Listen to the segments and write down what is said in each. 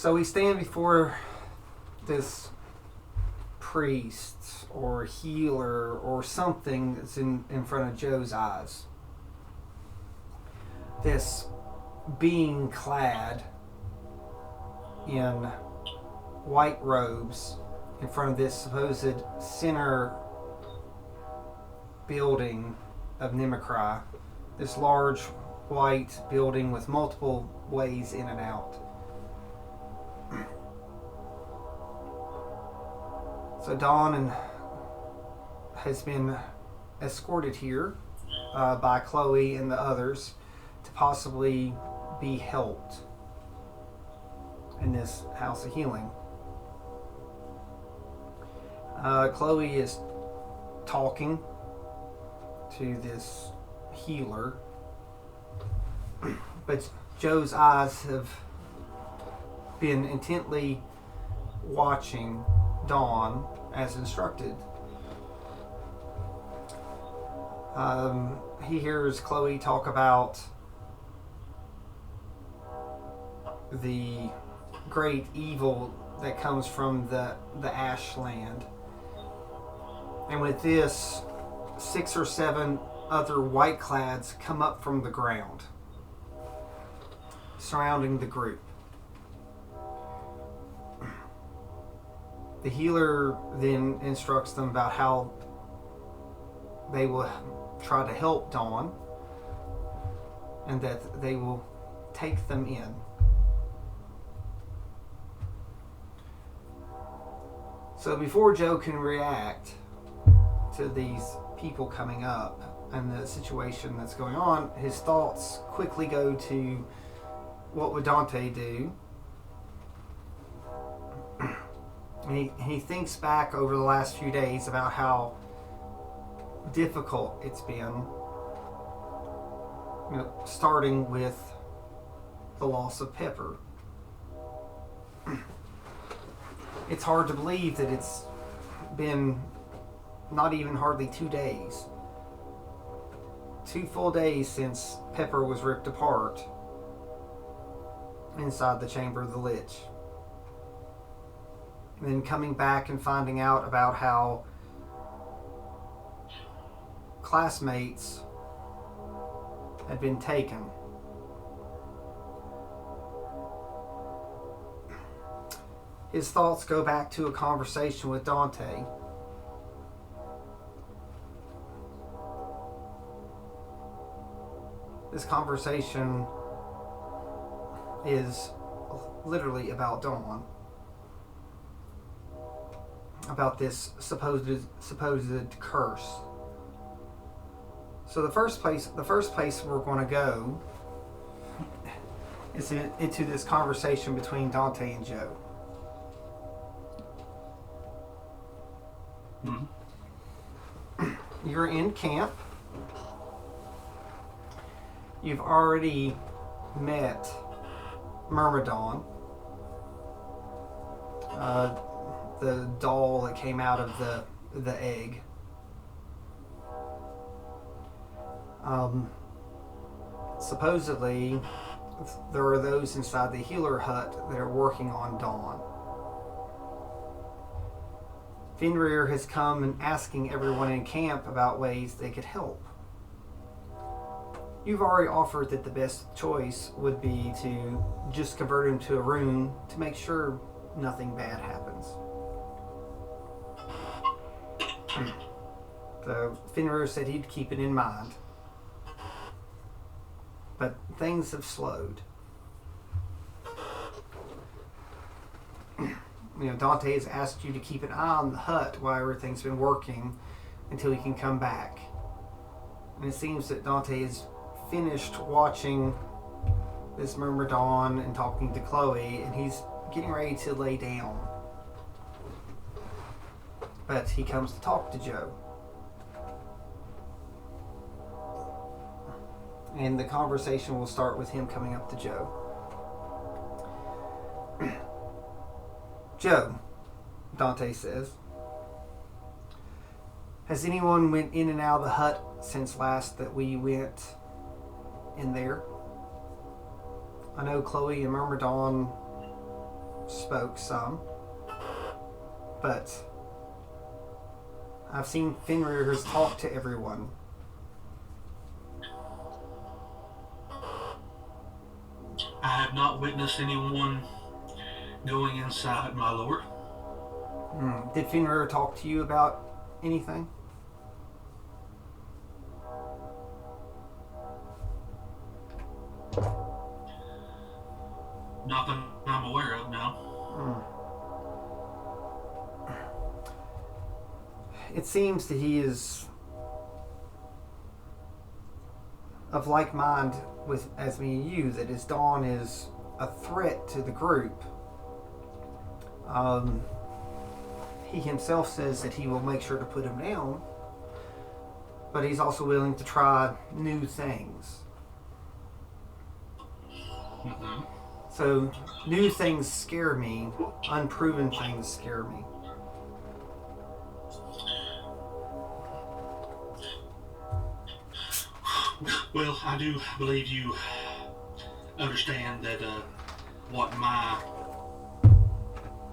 So we stand before this priest or healer or something that's in front of Joe's eyes. This being clad in white robes in front of this supposed center building of Nimicry, this large white building with multiple ways in and out. So Dawn has been escorted here by Chloe and the others to possibly be helped in this house of healing. Chloe is talking to this healer, but Joe's eyes have been intently watching Dawn as instructed. He hears Chloe talk about the great evil that comes from the Ashland. And with this, 6 or 7 other white clads come up from the ground, surrounding the group. The healer then instructs them about how they will try to help Dawn and that they will take them in. So before Joe can react to these people coming up and the situation that's going on, his thoughts quickly go to what would Dante do. And he thinks back over the last few days about how difficult it's been, starting with the loss of Pepper. It's hard to believe that it's been not even hardly 2 days. 2 full days since Pepper was ripped apart inside the chamber of the Lich. And then coming back and finding out about how classmates had been taken. His thoughts go back to a conversation with Dante. This conversation is literally about Dawn. About this supposed curse. So the first place we're going to go is into this conversation between Dante and Joe. Mm-hmm. You're in camp. You've already met Myrmidon, the doll that came out of the egg. Supposedly, there are those inside the healer hut that are working on Dawn. Fenrir has come and asking everyone in camp about ways they could help. You've already offered that the best choice would be to just convert him to a rune to make sure nothing bad happens. So Fenrir said he'd keep it in mind. But things have slowed. Dante has asked you to keep an eye on the hut while everything's been working until he can come back. And it seems that Dante is finished watching this Myrmidon and talking to Chloe, and he's getting ready to lay down. But he comes to talk to Joe. And the conversation will start with him coming up to Joe. Joe, Dante says, has anyone went in and out of the hut since last that we went in there? I know Chloe and Myrmidon spoke some, but I've seen Fenrir's talk to everyone. I have not witnessed anyone going inside, my lord. Did Fenrir talk to you about anything? Nothing I'm aware of, no. It seems that he is of like mind with as me and you, that his Dawn is a threat to the group. He himself says that he will make sure to put him down, but he's also willing to try new things. Mm-hmm. So new things scare me, unproven things scare me. Well, I do believe you understand that what my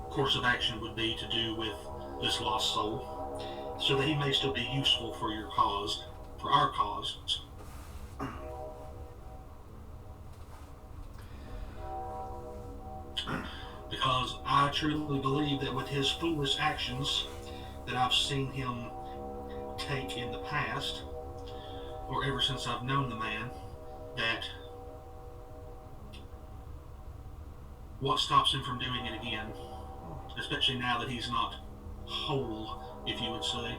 course of action would be to do with this lost soul, so that he may still be useful for your cause, for our cause. Because I truly believe that with his foolish actions that I've seen him take in the past, or ever since I've known the man, that what stops him from doing it again, especially now that he's not whole, if you would say.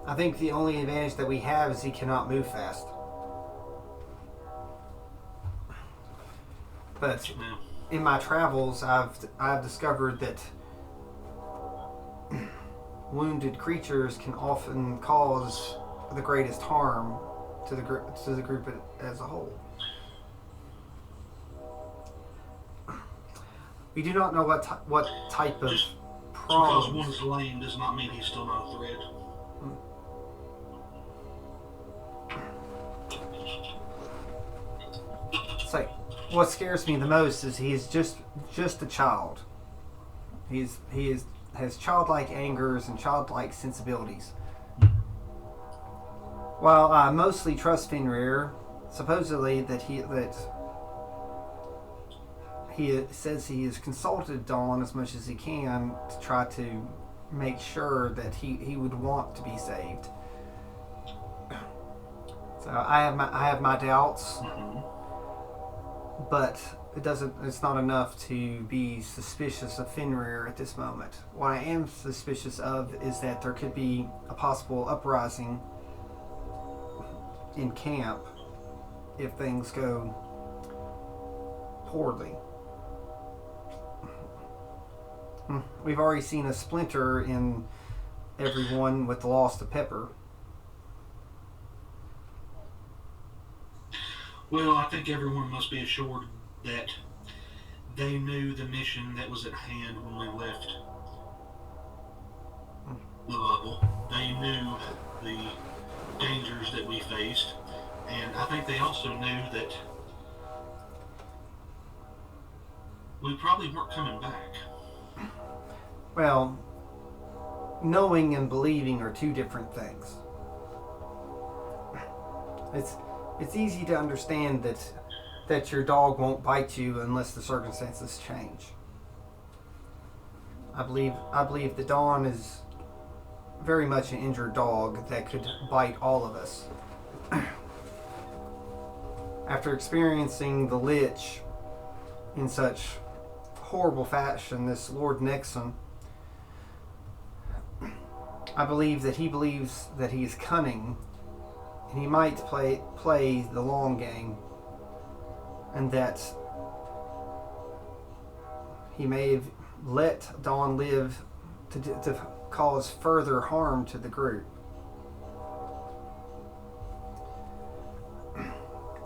I think the only advantage that we have is he cannot move fast. But Yeah. in my travels, I've discovered that wounded creatures can often cause the greatest harm to the group as a whole. We do not know what type of Just problems. because one is lame does not mean he's still not a threat. It's like what scares me the most is he is just a child. He has childlike angers and childlike sensibilities. While I mostly trust Fenrir, supposedly that he says he has consulted Dawn as much as he can to try to make sure that he would want to be saved. So I have my doubts, but it's not enough to be suspicious of Fenrir at this moment. What I am suspicious of is that there could be a possible uprising in camp if things go poorly. We've already seen a splinter in everyone with the loss of Pepper. Well, I think everyone must be assured that they knew the mission that was at hand when we left the bubble. They knew the dangers that we faced, and I think they also knew that we probably weren't coming back. Well, knowing and believing are two different things. It's easy to understand that your dog won't bite you unless the circumstances change. I believe the Dawn is very much an injured dog that could bite all of us. After experiencing the Lich in such horrible fashion, this Lord Nixon, I believe that he believes that he is cunning, and he might play the long game, and that he may have let Dawn live to cause further harm to the group.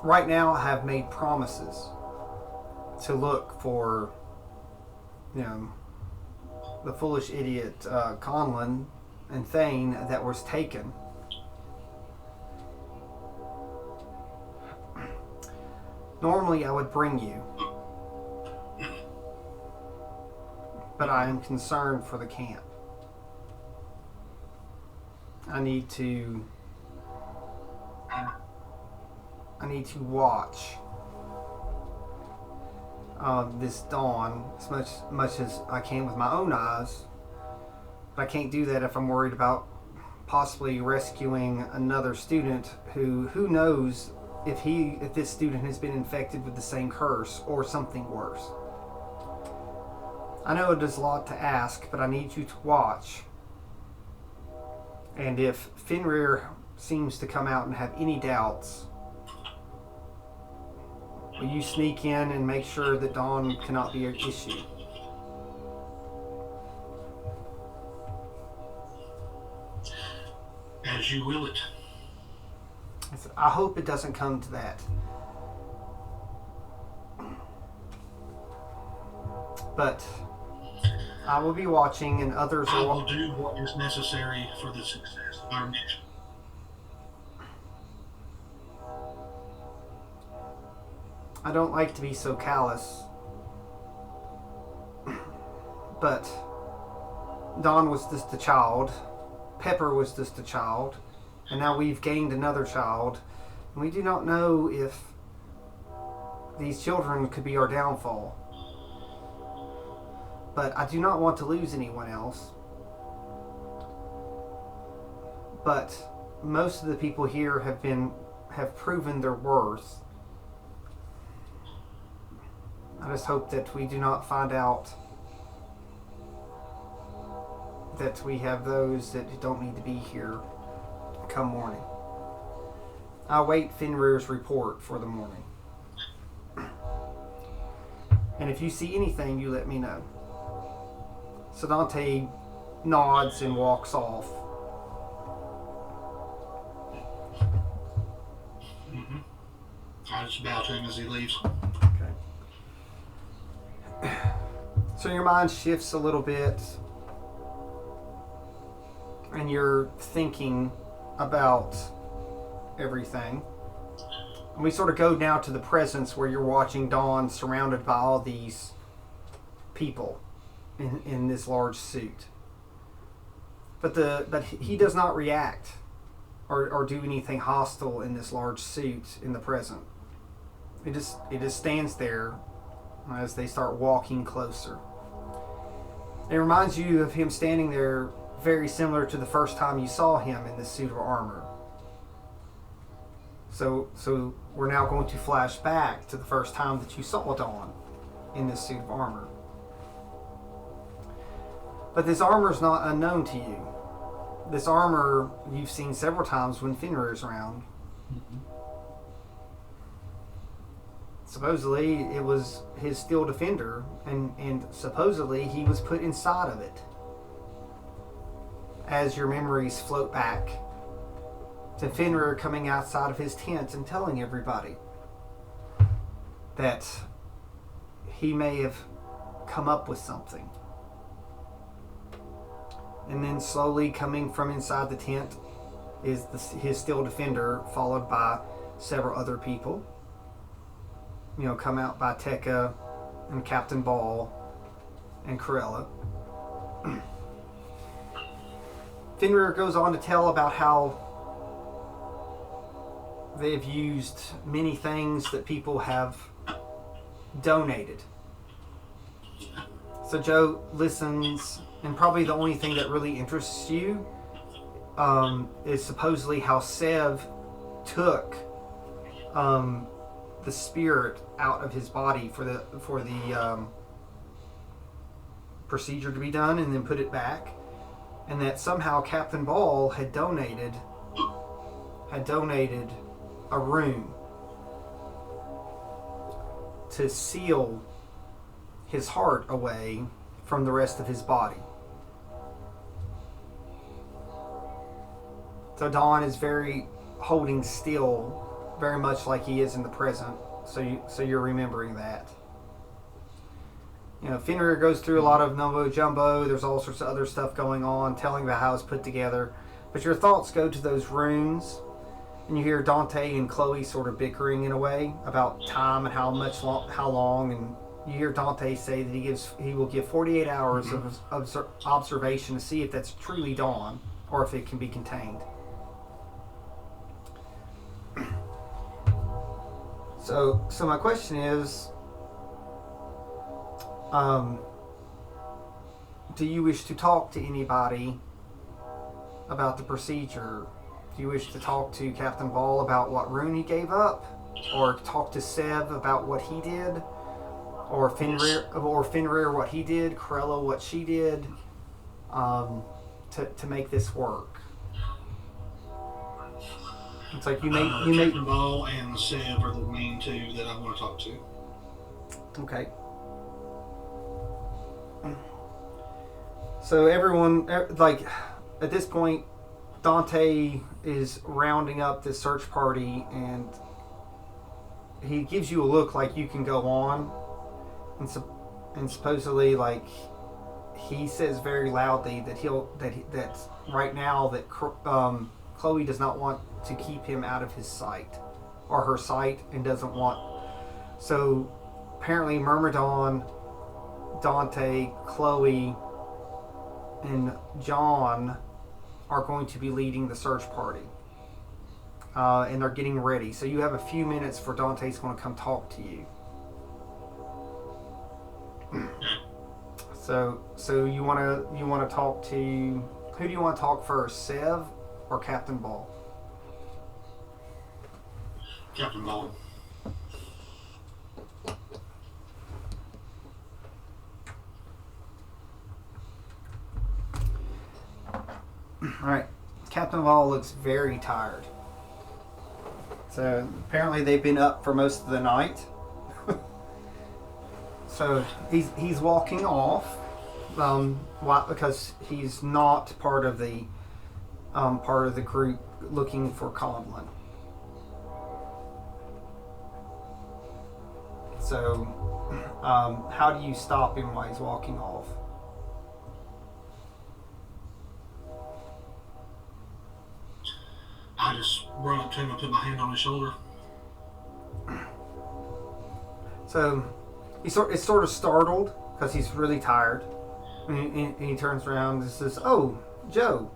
Right now, I have made promises to look for, the foolish idiot Conlon and Thane that was taken. Normally I would bring you, but I am concerned for the camp. I need to watch this dawn as much as I can with my own eyes, but I can't do that if I'm worried about possibly rescuing another student who knows if this student has been infected with the same curse or something worse. I know it is a lot to ask, but I need you to watch. And if Fenrir seems to come out and have any doubts, will you sneak in and make sure that Dawn cannot be an issue? As you will it. I hope it doesn't come to that. But I will be watching, and others I will do what is necessary for the success of our mission. I don't like to be so callous, but Dawn was just a child, Pepper was just a child, and now we've gained another child, and we do not know if these children could be our downfall. But I do not want to lose anyone else. But most of the people here have proven their worth. I just hope that we do not find out that we have those that don't need to be here come morning. I'll wait Fenrir's report for the morning. And if you see anything, you let me know. So Dante nods and walks off. Mm-hmm. I just bow to him as he leaves. Okay. So your mind shifts a little bit, and you're thinking about everything. And we sort of go now to the presence where you're watching Dawn surrounded by all these people in this large suit. But he does not react or do anything hostile in this large suit in the present. It just stands there as they start walking closer. It reminds you of him standing there very similar to the first time you saw him in this suit of armor. So we're now going to flash back to the first time that you saw Dawn in this suit of armor. But this armor is not unknown to you. This armor you've seen several times when Fenrir is around. Mm-hmm. Supposedly it was his steel defender, and supposedly he was put inside of it. As your memories float back to Fenrir coming outside of his tent and telling everybody that he may have come up with something. And then slowly coming from inside the tent is his steel defender, followed by several other people. You know, come out by Tekka and Captain Ball and Corella. Fenrir goes on to tell about how they've used many things that people have donated. So Joe listens, and probably the only thing that really interests you is supposedly how Sev took the spirit out of his body for the procedure to be done, and then put it back, and that somehow Captain Ball had donated a rune to seal his heart away from the rest of his body. So Dawn is very holding still, very much like he is in the present. So you're remembering that. You know, Fenrir goes through a lot of mumbo jumbo. There's all sorts of other stuff going on, telling about how it's put together. But your thoughts go to those runes, and you hear Dante and Chloe sort of bickering in a way about time and how long, and you hear Dante say that he will give 48 hours of observation to see if that's truly dawn or if it can be contained. So my question is, do you wish to talk to anybody about the procedure? Do you wish to talk to Captain Ball about what rune he gave up, or talk to Sev about what he did, or Fenrir what he did, Corella what she did, to make this work? It's like Captain Ball and Sev are the main two that I want to talk to. Okay. So everyone, like, at this point, Dante is rounding up this search party, and he gives you a look like you can go on, and supposedly, like, he says very loudly that right now that Chloe does not want to keep him out of his sight or her sight, and doesn't want. So apparently, Myrmidon, Dante, Chloe, and John are going to be leading the search party, and they're getting ready. So you have a few minutes for Dante's going to come talk to you. So you want to talk to, who do you want to talk first, Sev or Captain Ball? Captain Ball. Alright, Captain Ball looks very tired. So apparently they've been up for most of the night. So he's walking off, because he's not part of the group looking for Conlon. So how do you stop him while he's walking off? I just run up to him and put my hand on his shoulder. So he's sort of startled because he's really tired, and he turns around and says, "Oh, Joe."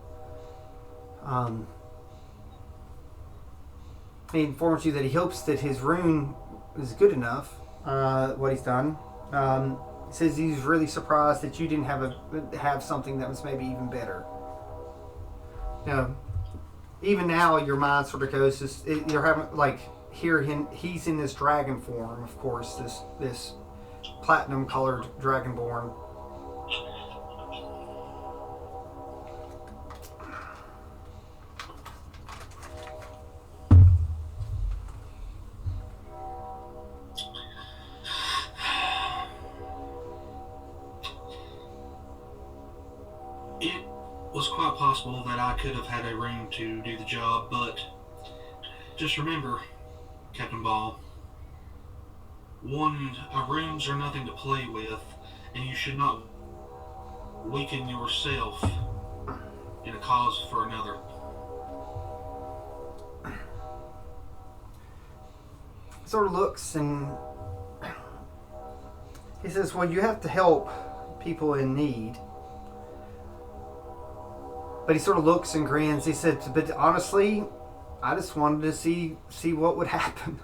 He informs you that he hopes that his rune is good enough. What he's done. He says he's really surprised that you didn't have something that was maybe even better. Now, even now, your mind sort of goes. You're having like he's in this dragon form, of course. This platinum colored dragonborn. It was quite possible that I could have had a rune to do the job, but just remember, Captain Ball, runes are nothing to play with, and you should not weaken yourself in a cause for another. He sort of looks and he says, "Well, you have to help people in need." But he sort of looks and grins. He said, "But honestly, I just wanted to see what would happen."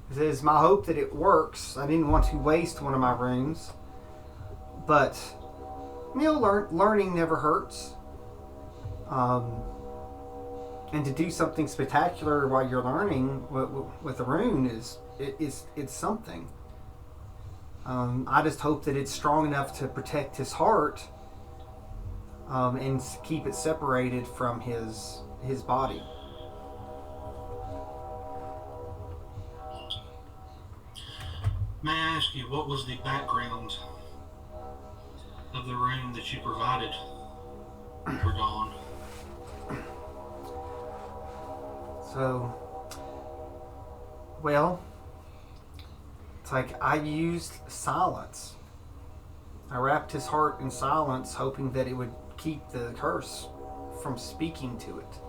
He says, "My hope that it works. I didn't want to waste one of my runes. But, learning never hurts. And to do something spectacular while you're learning with a rune it's something. I just hope that it's strong enough to protect his heart, and keep it separated from his body." May I ask you, what was the background of the rune that you provided for Dawn? So, well, it's like I used silence. I wrapped his heart in silence, hoping that it would keep the curse from speaking to it.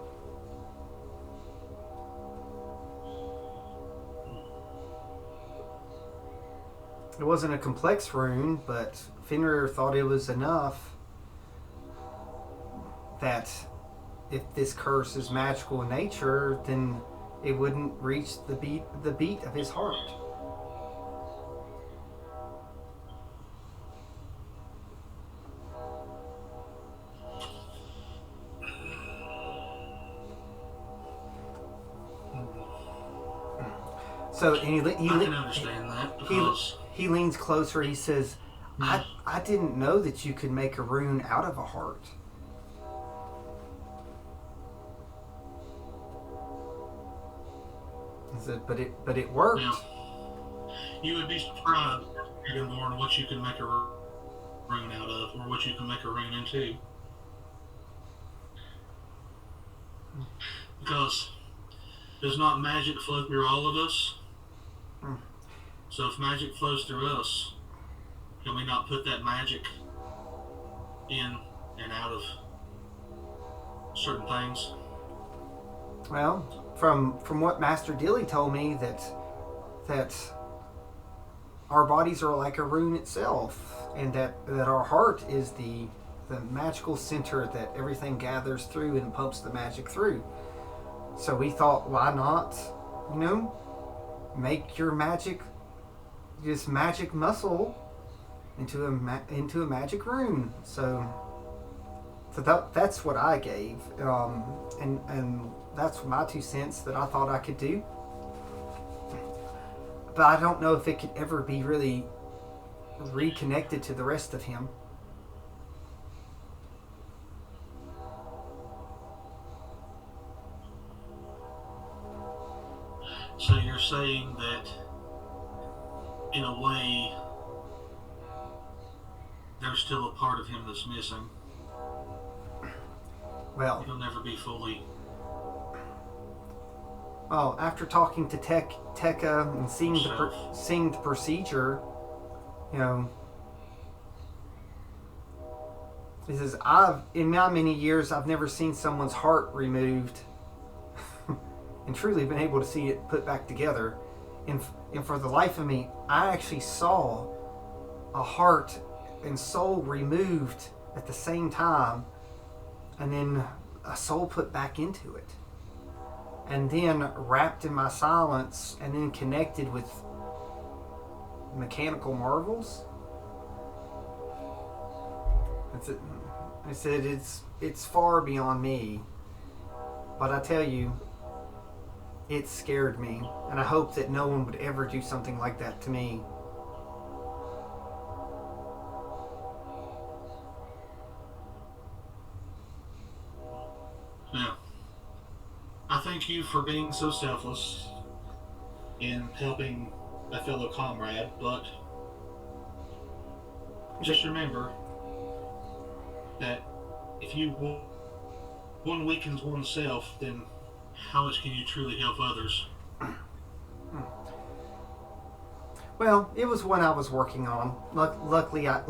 It wasn't a complex rune, but Fenrir thought it was enough that if this curse is magical in nature, then it wouldn't reach the beat of his heart. So and I can understand that because he leans closer. He says, I didn't know that you could make a rune out of a heart. He said, but it worked. now, you would be surprised to learn what you can make a rune out of, or what you can make a rune into. Because does not magic flow through all of us? So if magic flows through us, can we not put that magic in and out of certain things? Well, from what Master Dilly told me, that our bodies are like a rune itself, and that our heart is the magical center that everything gathers through and pumps the magic through. So we thought, why not, make your magic, this magic muscle, into a magic rune. So that's what I gave, and that's my 2 cents that I thought I could do. But I don't know if it could ever be really reconnected to the rest of him. So you're saying that, in a way, there's still a part of him that's missing. Well, he'll never be fully. Well, after talking to Tekka and seeing the procedure, he says, in my many years, I've never seen someone's heart removed and truly been able to see it put back together. And for the life of me, I actually saw a heart and soul removed at the same time, and then a soul put back into it, and then wrapped in my silence, and then connected with mechanical marvels. I said it's far beyond me, but I tell you, it scared me, and I hope that no one would ever do something like that to me. Yeah. I thank you for being so selfless in helping a fellow comrade, but just remember that if one weakens oneself, then how much can you truly help others? Well, it was one I was working on. Luckily, I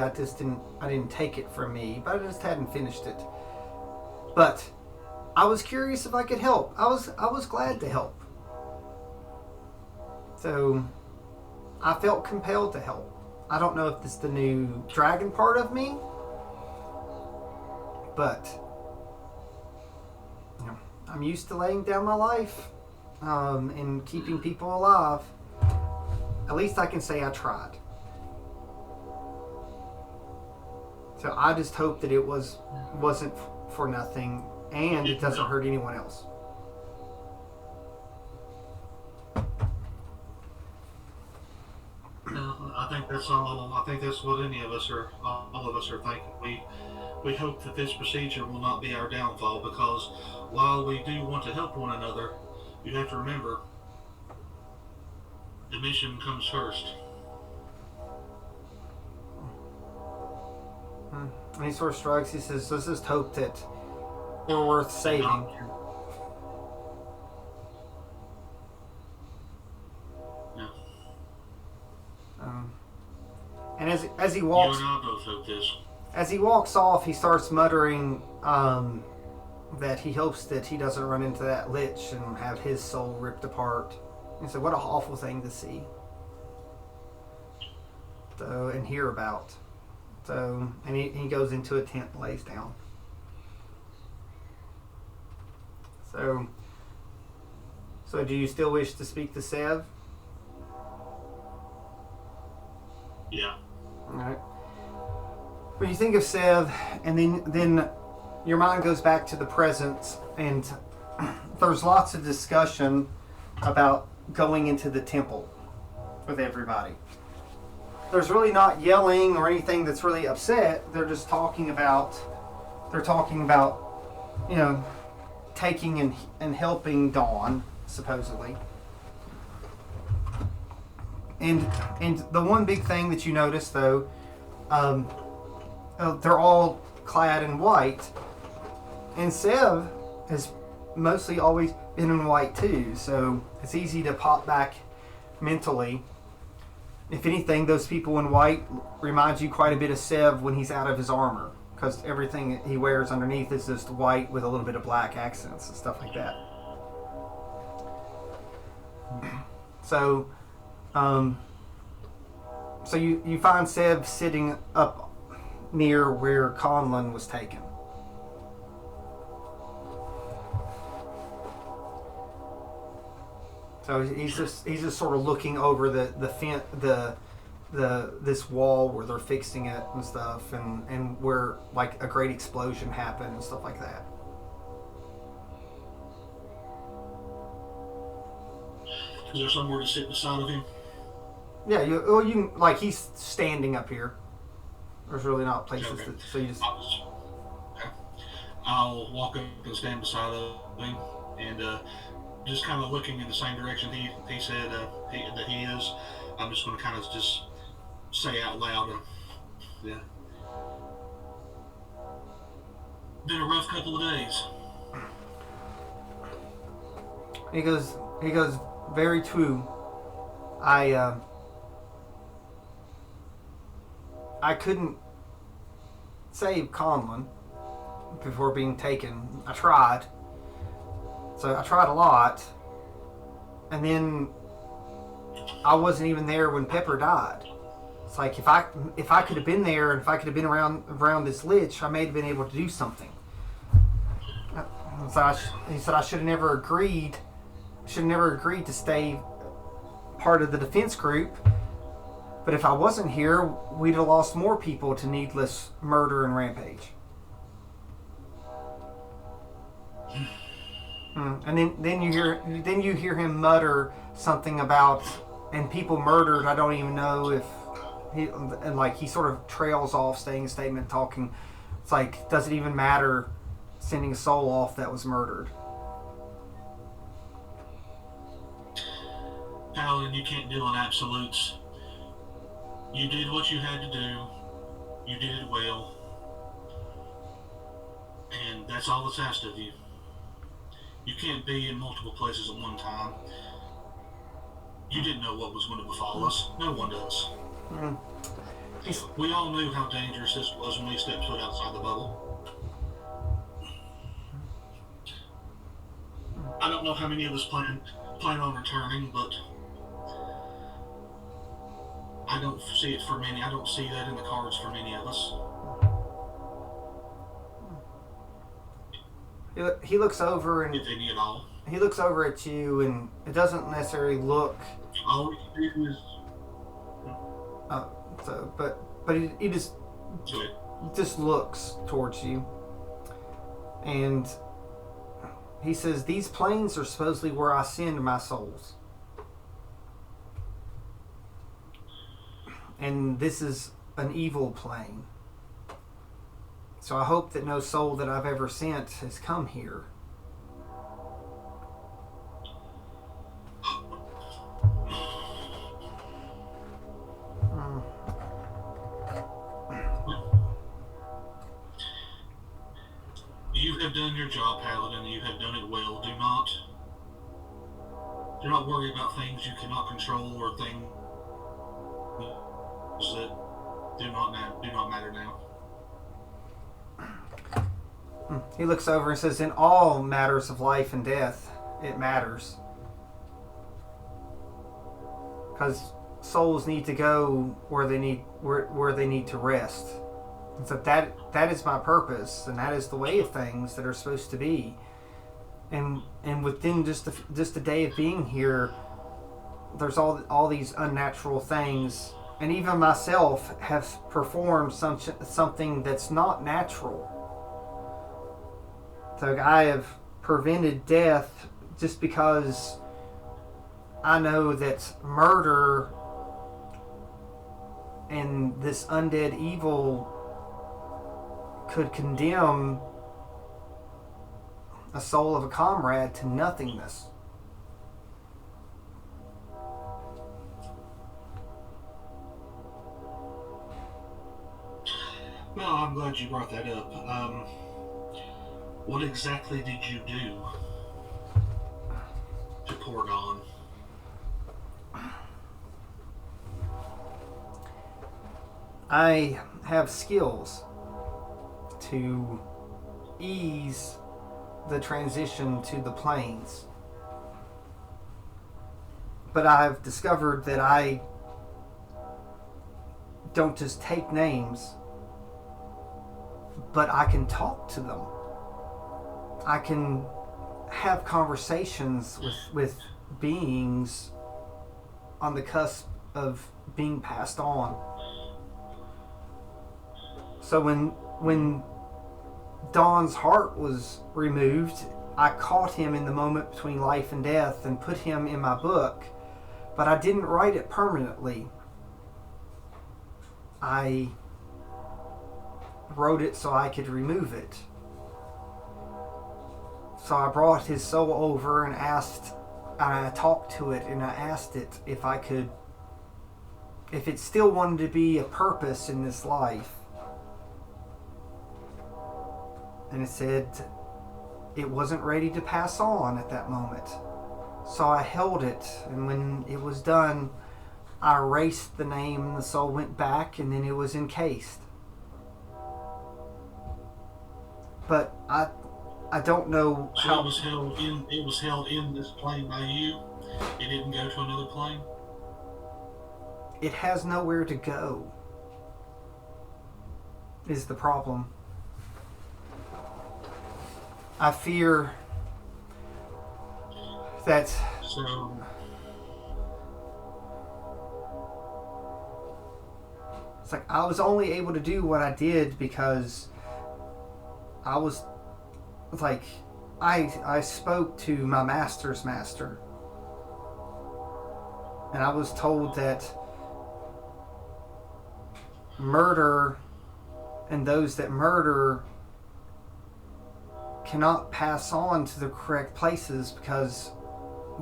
didn't take it from me, but I just hadn't finished it. But I was curious if I could help. I was glad to help. So I felt compelled to help. I don't know if it's the new dragon part of me, but I'm used to laying down my life and keeping people alive. At least I can say I tried. So I just hope that it wasn't for nothing, and it doesn't hurt anyone else. No, I think that's all. I think that's what all of us are thinking. We hope that this procedure will not be our downfall, because while we do want to help one another, you have to remember the mission comes first. And he sort of shrugs. He says, let's just hope that we're worth saving. Yeah. And as he walks, you and I both hope this. As he walks off, he starts muttering that he hopes that he doesn't run into that lich and have his soul ripped apart. He said, what an awful thing to see. So, and hear about. So, and he goes into a tent and lays down. So do you still wish to speak to Sev? Yeah. All right. When you think of Sev, and then your mind goes back to the present, and there's lots of discussion about going into the temple with everybody. There's really not yelling or anything that's really upset. They're just talking about, you know, taking and helping Dawn, supposedly. And the one big thing that you notice, though, they're all clad in white, and Sev has mostly always been in white too, so it's easy to pop back mentally. If anything, those people in white remind you quite a bit of Sev when he's out of his armor, because everything he wears underneath is just white with a little bit of black accents and stuff like that. So you find Sev sitting up near where Conlon was taken. So he's just sort of looking over this wall where they're fixing it and stuff, and where like a great explosion happened and stuff like that. Is there somewhere to sit beside of him? Yeah, you can, like, he's standing up here. There's really not places Okay. so you just. Okay. I'll walk up and stand beside of him, and just kind of looking in the same direction he said that he is. I'm just going to kind of just say out loud, yeah. Been a rough couple of days. He goes, very true. I couldn't save Conlon before being taken. I tried. So I tried a lot. And then I wasn't even there when Pepper died. It's like if I could have been there, and if I could have been around this lich, I may have been able to do something. So he said I should have never agreed. To stay part of the defense group. But if I wasn't here, we'd have lost more people to needless murder and rampage. And then you hear him mutter something about, and people murdered. I don't even know if he sort of trails off, saying a statement, talking. It's like, does it even matter sending a soul off that was murdered? Paladin, you can't deal in absolutes. You did what you had to do. You did it well. And that's all that's asked of you. You can't be in multiple places at one time. You didn't know what was going to befall us. No one does. We all knew how dangerous this was when we stepped foot outside the bubble. I don't know how many of us plan on returning, but I don't see it for many. I don't see that in the cards for many of us. He looks over and if any at all. He looks over at you, and it doesn't necessarily look. All we can do is. But he just looks towards you, and he says, "These planes are supposedly where I send my souls, and this is an evil plane. So I hope that no soul that I've ever sent has come here." You have done your job, Paladin. You have done it well. Do not worry about things you cannot control or things that do not matter now. He looks over and says, "In all matters of life and death, it matters. Because souls need to go where they need to rest. And so that is my purpose, and that is the way of things that are supposed to be. And within just a day of being here, there's all these unnatural things, and even myself have performed something that's not natural. So I have prevented death just because I know that murder and this undead evil could condemn a soul of a comrade to nothingness. Well, I'm glad you brought that up. What exactly did you do to poor Dawn? I have skills to ease the transition to the planes. But I've discovered that I don't just take names, but I can talk to them. I can have conversations with beings on the cusp of being passed on. So when Don's heart was removed, I caught him in the moment between life and death and put him in my book, but I didn't write it permanently. I wrote it so I could remove it. So I brought his soul over and I talked to it and I asked it if it still wanted to be a purpose in this life. And it said it wasn't ready to pass on at that moment. So I held it, and when it was done, I erased the name, and the soul went back, and then it was encased. But I don't know how. So it was held in this plane by you? It didn't go to another plane? It has nowhere to go, is the problem. I fear that it's like I was only able to do what I did because I was like I spoke to my master's master, and I was told that murder and those that murder cannot pass on to the correct places because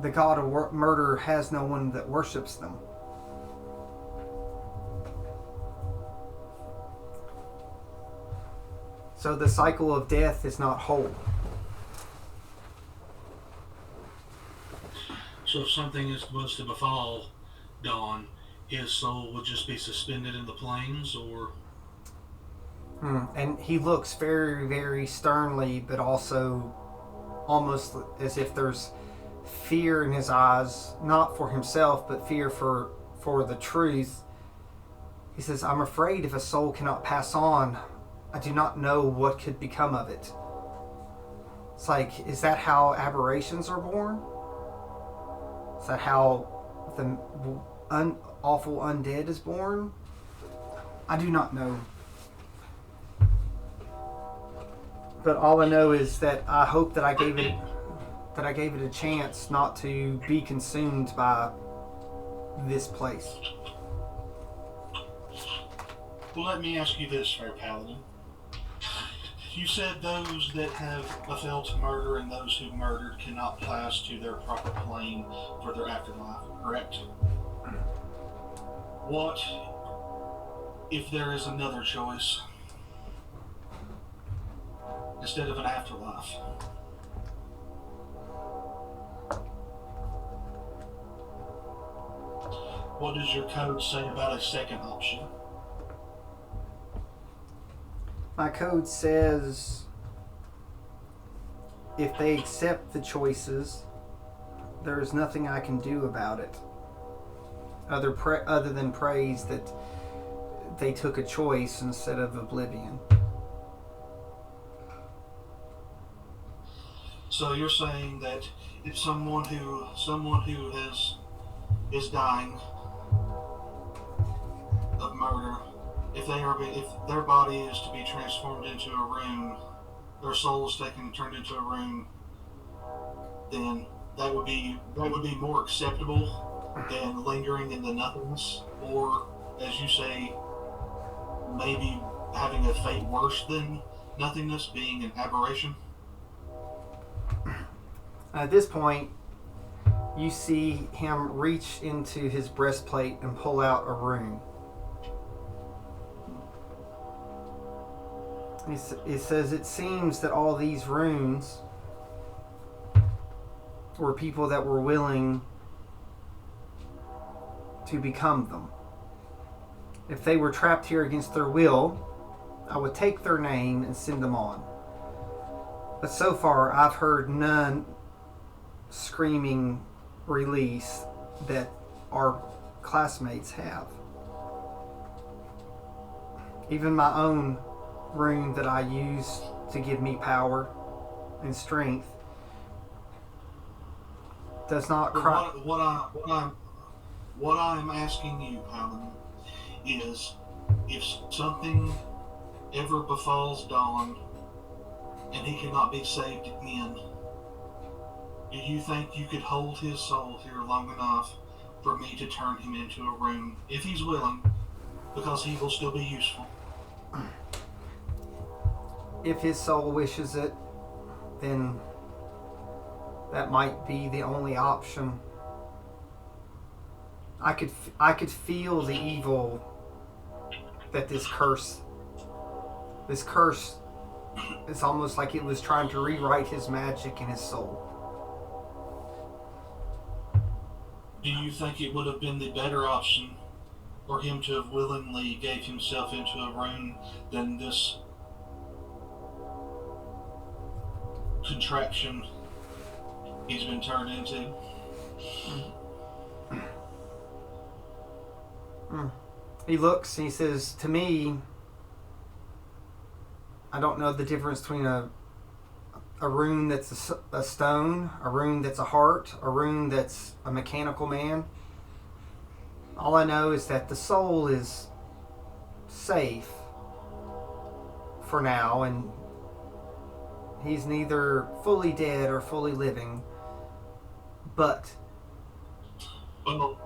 the god of murder has no one that worships them. So the cycle of death is not whole. So if something was to befall Dawn, his soul would just be suspended in the planes, or? And he looks very, very sternly, but also almost as if there's fear in his eyes, not for himself, but fear for the truth. He says, I'm afraid if a soul cannot pass on, I do not know what could become of it. It's like, is that how aberrations are born? Is that how the awful undead is born? I do not know. But all I know is that I hope that I gave it a chance not to be consumed by this place. Well, let me ask you this, Fair Paladin. You said those that have befell to murder and those who murdered cannot pass to their proper plane for their afterlife, correct? What if there is another choice? Instead of an afterlife? What does your code say about a second option? My code says if they accept the choices, there is nothing I can do about it other than praise that they took a choice instead of oblivion. So you're saying that if someone who is dying of murder, if their body is to be transformed into a room, their soul is turned into a room, then that would be more acceptable than lingering in the nothingness, or as you say, maybe having a fate worse than nothingness, being an aberration. At this point, you see him reach into his breastplate and pull out a rune. He says it seems that all these runes were people that were willing to become them. If they were trapped here against their will, I would take their name and send them on. But so far, I've heard none screaming release that our classmates have. Even my own rune that I use to give me power and strength does not cry. What I'm asking you, Paladin, is if something ever befalls Don and he cannot be saved again, do you think you could hold his soul here long enough for me to turn him into a rune, if he's willing, because he will still be useful? If his soul wishes it, then that might be the only option. I could feel the evil that this curse, it's almost like it was trying to rewrite his magic in his soul. Do you think it would have been the better option for him to have willingly gave himself into a rune than this contraption he's been turned into? He looks and he says, to me, I don't know the difference between a rune that's a stone, a rune that's a heart, a rune that's a mechanical man. All I know is that the soul is safe for now, and he's neither fully dead or fully living. But well,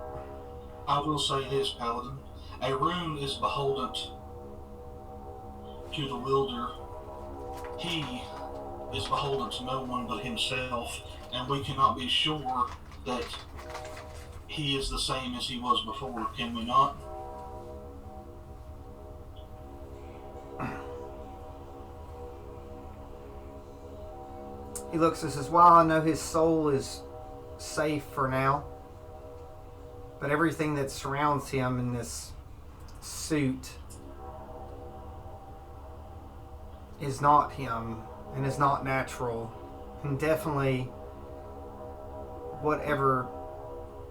I will say this, Paladin. A rune is beholden to the wielder. He is beholden to no one but himself, and we cannot be sure that he is the same as he was before, can we not? He looks and says, while I know his soul is safe for now, but everything that surrounds him in this suit is not him and is not natural, and definitely whatever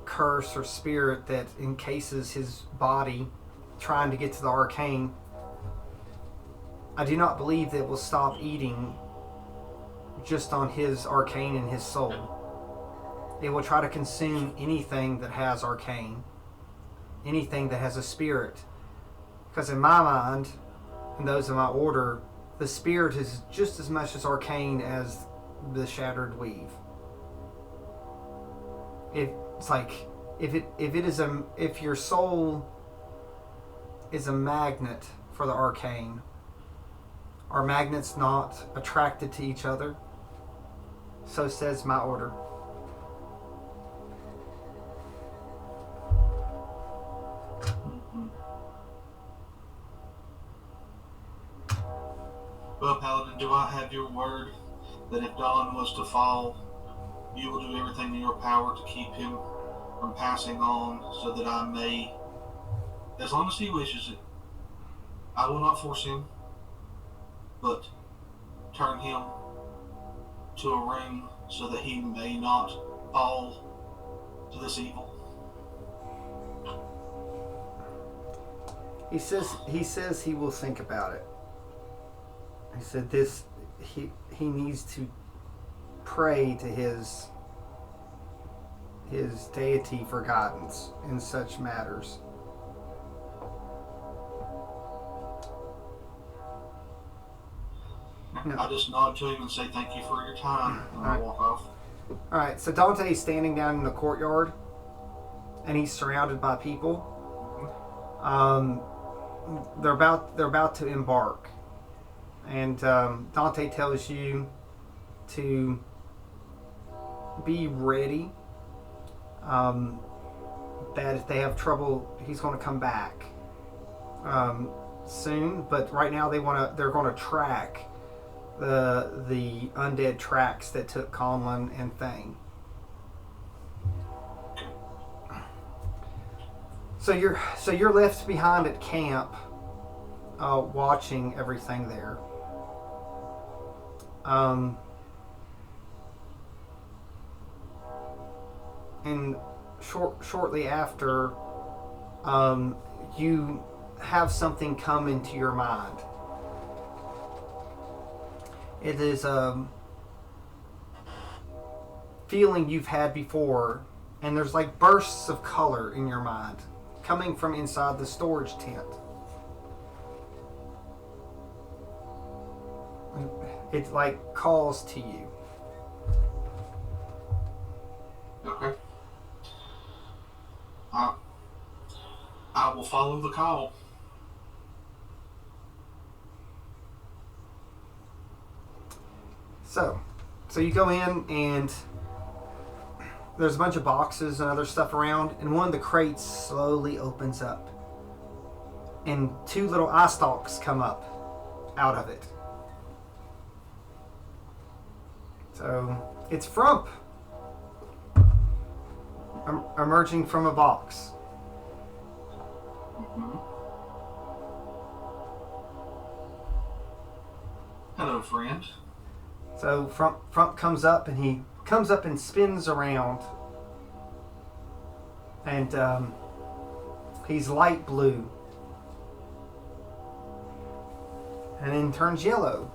curse or spirit that encases his body trying to get to the arcane, I do not believe that it will stop eating just on his arcane and his soul. It will try to consume anything that has arcane, anything that has a spirit. Because in my mind, and those in my order, the spirit is just as much as arcane as the shattered weave. It's like if your soul is a magnet for the arcane, are magnets not attracted to each other? So says my order. Well, Paladin, do I have your word that if Don was to fall, you will do everything in your power to keep him from passing on, so that I may, as long as he wishes it, I will not force him, but turn him to a room so that he may not fall to this evil? He says he will think about it. He said he needs to pray to his deity for guidance in such matters. No. I just nod to him and say thank you for your time, and I walk off. All right, so Dante's standing down in the courtyard, and he's surrounded by people. They're about to embark, and Dante tells you to be ready. That if they have trouble, he's going to come back soon. But right now, they're going to track the undead tracks that took Conlon and Thane. So you're left behind at camp, watching everything there. And shortly after, you have something come into your mind. It is a feeling you've had before, and there's like bursts of color in your mind coming from inside the storage tent. It like calls to you. Okay. I will follow the call. So you go in, and there's a bunch of boxes and other stuff around, and one of the crates slowly opens up, and two little eye stalks come up out of it. So it's Frump emerging from a box. Mm-hmm. Hello, friend. So Frump comes up, and he comes up and spins around, and he's light blue, and then turns yellow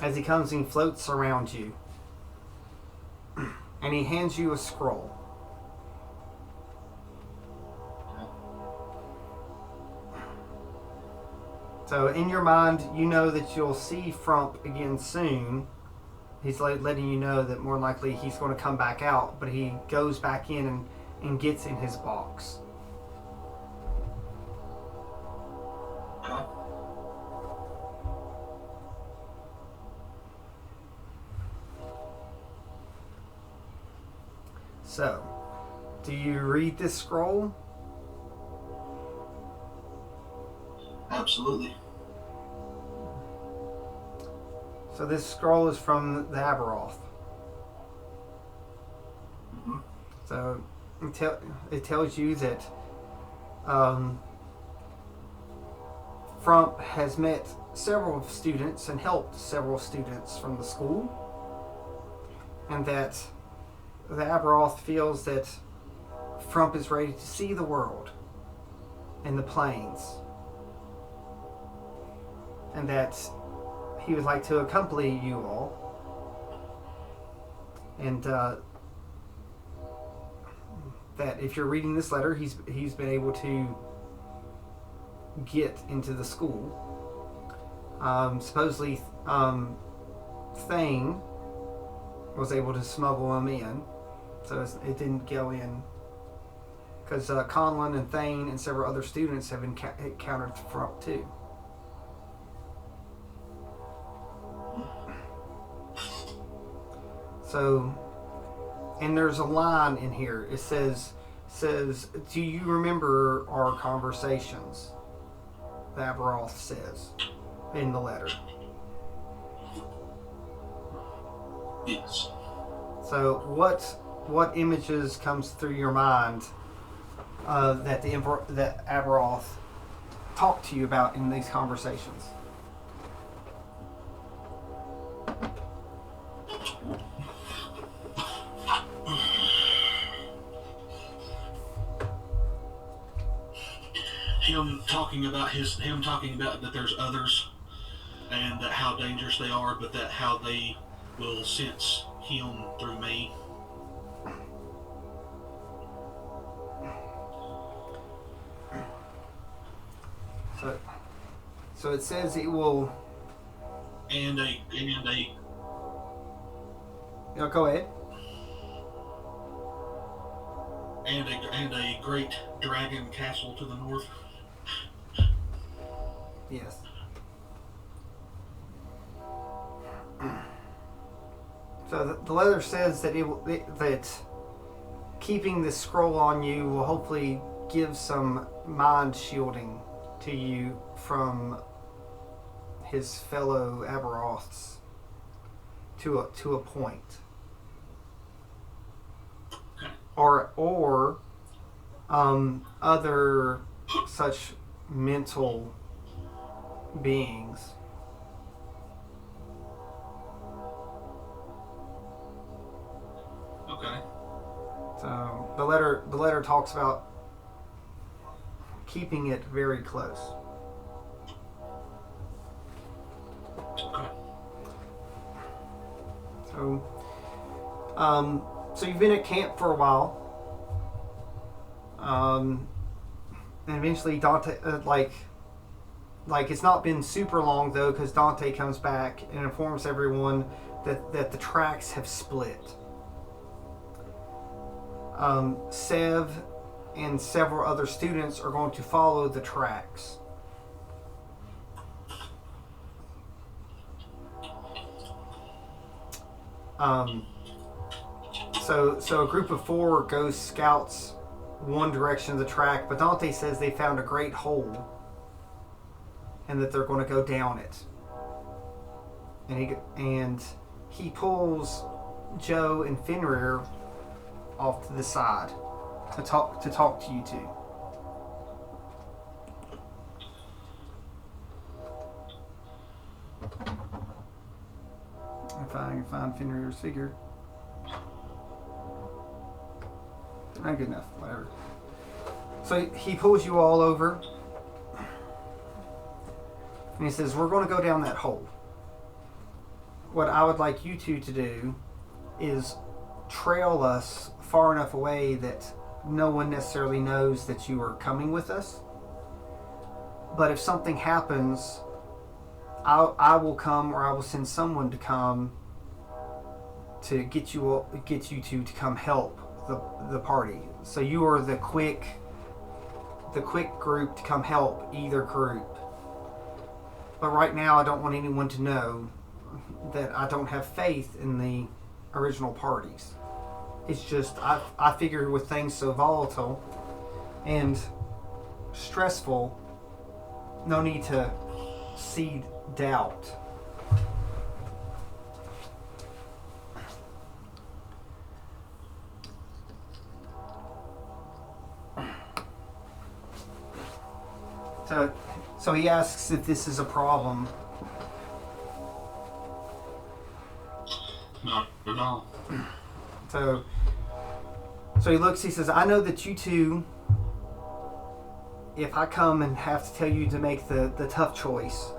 as he comes and floats around you, and he hands you a scroll. So in your mind, you know that you'll see Frump again soon. He's letting you know that more than likely he's going to come back out, but he goes back in and gets in his box. Okay. So, do you read this scroll? Absolutely. So this scroll is from the Aberoth. Mm-hmm. So it tells you that Frump has met several students and helped several students from the school, and that the Aberoth feels that Frump is ready to see the world and the plains, and that he would like to accompany you all, and that if you're reading this letter, he's been able to get into the school. Supposedly, Thane was able to smuggle him in, so it didn't go in, because Conlon and Thane and several other students have encountered Frump too. So, and there's a line in here. It says, "Do you remember our conversations?" The Aberoth says in the letter. Yes. So, what images comes through your mind that that Aberoth talked to you about in these conversations? him talking about that there's others and that how dangerous they are, but that how they will sense him through me. So it says it will. And Oh, go ahead. And a great dragon castle to the north. Yes. So the letter says that that keeping this scroll on you will hopefully give some mind shielding to you from his fellow Aberoths to a point. Okay. Or other such mental beings. Okay. So the letter talks about keeping it very close. Okay. So you've been at camp for a while. And eventually Dante, like it's not been super long though, because Dante comes back and informs everyone that the tracks have split. Sev and several other students are going to follow the tracks. So a group of 4 goes scouts one direction of the track, but Dante says they found a great hole and that they're going to go down it. And he pulls Joe and Fenrir off to the side to talk to you two. If I can find Fenrir's figure. Not good enough, whatever. So he pulls you all over and he says, we're going to go down that hole. What I would like you two to do is trail us far enough away that no one necessarily knows that you are coming with us. But if something happens, I will come, or I will send someone to come to get you two to come help the party. So you are the quick group to come help either group. But right now I don't want anyone to know that I don't have faith in the original parties. It's just I figure with things so volatile and stressful, no need to seed doubt. So he asks if this is a problem. Not at all. So he looks, he says, I know that you two, if I come and have to tell you to make the tough choice,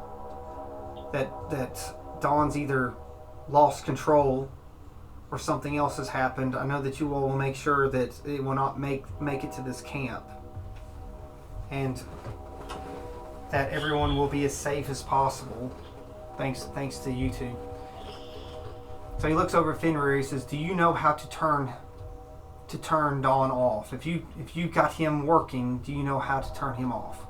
that Dawn's either lost control or something else has happened, I know that you all will make sure that it will not make it to this camp. And that everyone will be as safe as possible, thanks to you two. So he looks over at Fenrir. He says, "Do you know how to turn Dawn off? If you got him working, do you know how to turn him off?"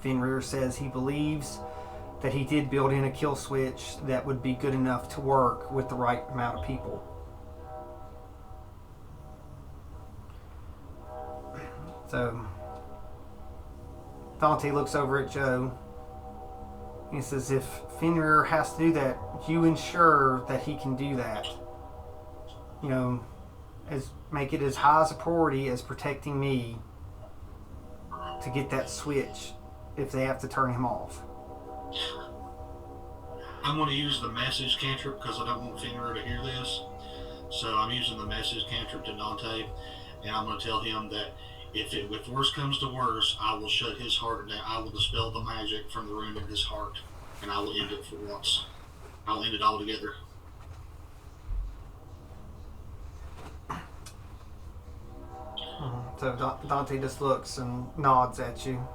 Fenrir says he believes that he did build in a kill switch that would be good enough to work with the right amount of people. So Dante looks over at Joe. He says, if Fenrir has to do that, you ensure that he can do that. You know, make it as high as a priority as protecting me to get that switch if they have to turn him off. I'm going to use the message cantrip because I don't want Fenrir to hear this. So I'm using the message cantrip to Dante, and I'm going to tell him that if worse comes to worse, I will shut his heart down. I will dispel the magic from the rune in his heart, and I will end it for once. I'll end it altogether. So Dante just looks and nods at you.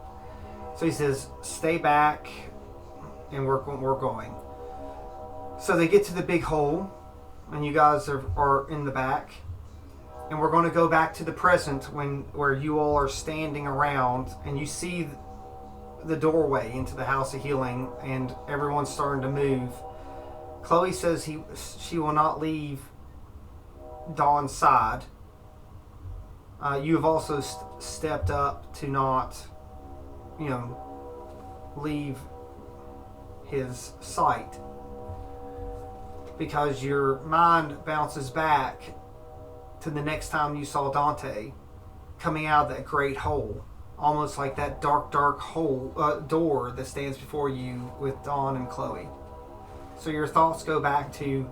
So he says, "Stay back, and we're going." So they get to the big hole, and you guys are in the back, and we're going to go back to the present where you all are standing around, and you see the doorway into the House of Healing, and everyone's starting to move. Chloe says she will not leave Dawn's side. You have also stepped up to not, leave his sight, because your mind bounces back to the next time you saw Dante coming out of that great hole, almost like that dark hole door that stands before you with Dawn and Chloe. So your thoughts go back to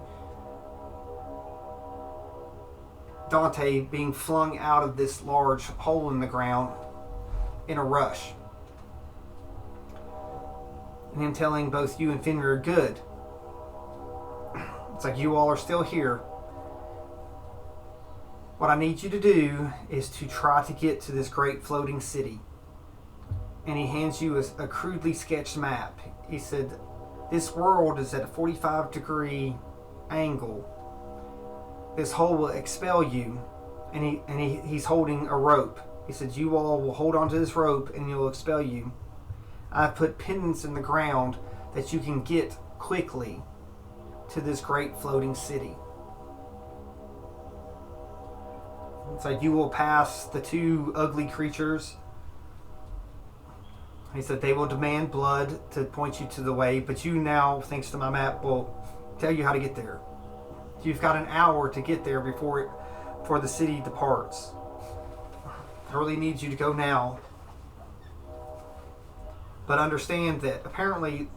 Dante being flung out of this large hole in the ground in a rush, and him telling both you and Fenrir, "Good. It's like you all are still here. What I need you to do is to try to get to this great floating city." And he hands you a crudely sketched map. He said, "This world is at a 45-degree angle. This hole will expel you." And he's holding a rope. He said, "You all will hold onto this rope and it will expel you. I've put pendants in the ground that you can get quickly to this great floating city. It's like you will pass the two ugly creatures." He said, "They will demand blood to point you to the way, but you now, thanks to my map, will tell you how to get there. You've got an hour to get there before the city departs. I really need you to go now. But understand that apparently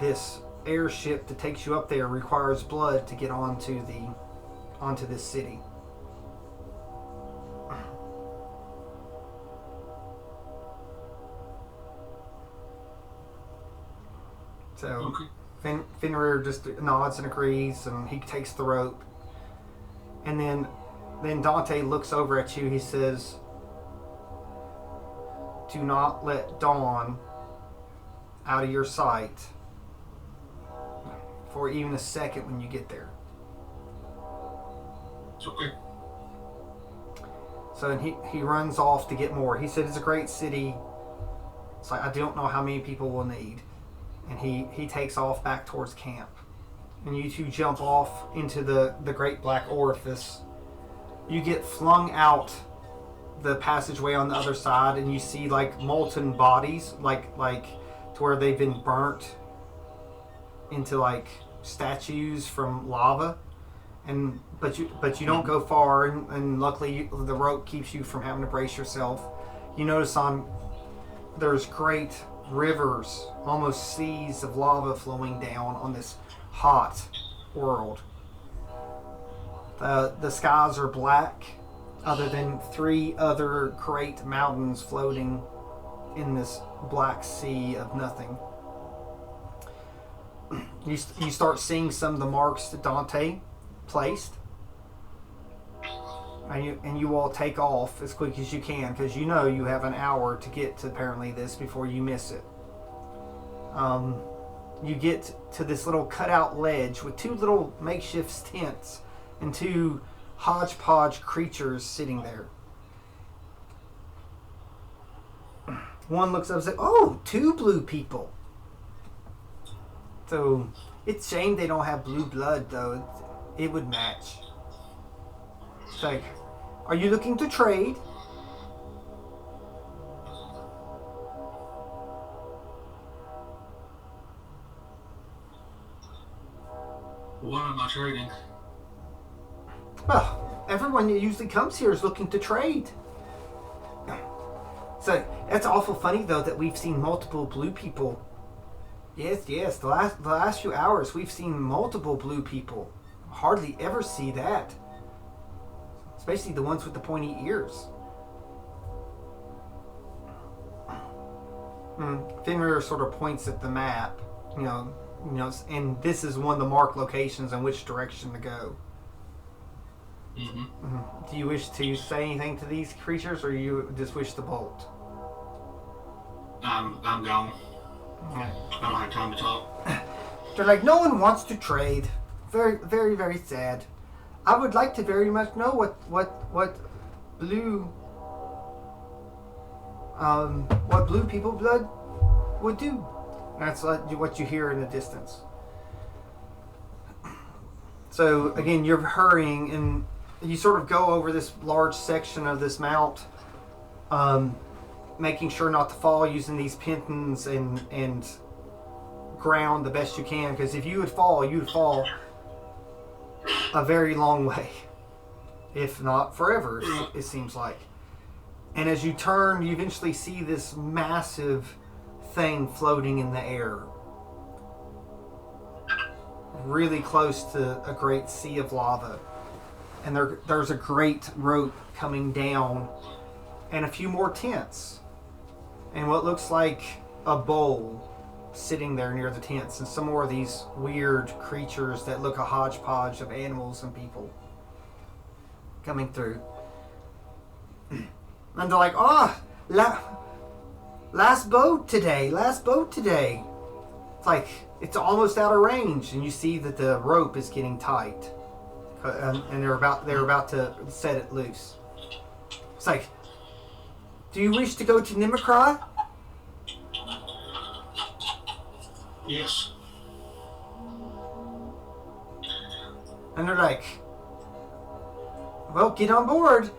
this airship that takes you up there requires blood to get onto this city." So Fenrir just nods and agrees, and he takes the rope. And then Dante looks over at you. He says, "Do not let Dawn out of your sight for even a second when you get there." It's okay. So he runs off to get more. He said it's a great city. It's like, I don't know how many people we'll need. And he takes off back towards camp. And you two jump off into the great black orifice. You get flung out the passageway on the other side, and you see like molten bodies, like to where they've been burnt into like statues from lava. But you don't go far, and luckily the rope keeps you from having to brace yourself. You notice there's great rivers, almost seas of lava flowing down on this hot world. The skies are black, other than 3 other great mountains floating in this black sea of nothing. You start seeing some of the marks that Dante placed, and you all take off as quick as you can, because you know you have an hour to get to apparently this before you miss it. You get to this little cutout ledge with 2 little makeshift tents and 2 hodgepodge creatures sitting there. One looks up and says, "Oh, 2 blue people." So it's a shame they don't have blue blood, though. It would match. It's like, "Are you looking to trade?" What am I trading? Well, everyone that usually comes here is looking to trade. So that's awful funny, though, that we've seen multiple blue people. Yes. The last few hours we've seen multiple blue people. Hardly ever see that. Especially the ones with the pointy ears. Fenrir sort of points at the map, and this is one of the marked locations in which direction to go. Do you wish to say anything to these creatures, or you just wish to bolt? I'm gone. Okay. I don't have time to talk. They're like, no one wants to trade. Very, very, very sad. I would like to very much know what blue people blood would do. That's what you hear in the distance. So again, you're hurrying, and you sort of go over this large section of this mount, making sure not to fall, using these pintons and ground the best you can, because if you would fall, you'd fall a very long way, if not forever, it seems like. And as you turn, you eventually see this massive thing floating in the air, really close to a great sea of lava. And there's a great rope coming down, and a few more tents, and what looks like a bowl sitting there near the tents, and some more of these weird creatures that look a hodgepodge of animals and people coming through. And they're like, last boat today. It's like, it's almost out of range, and you see that the rope is getting tight, and they're about to set it loose. It's like, do you wish to go to Nimmercry? Yes. And they're like, well, get on board.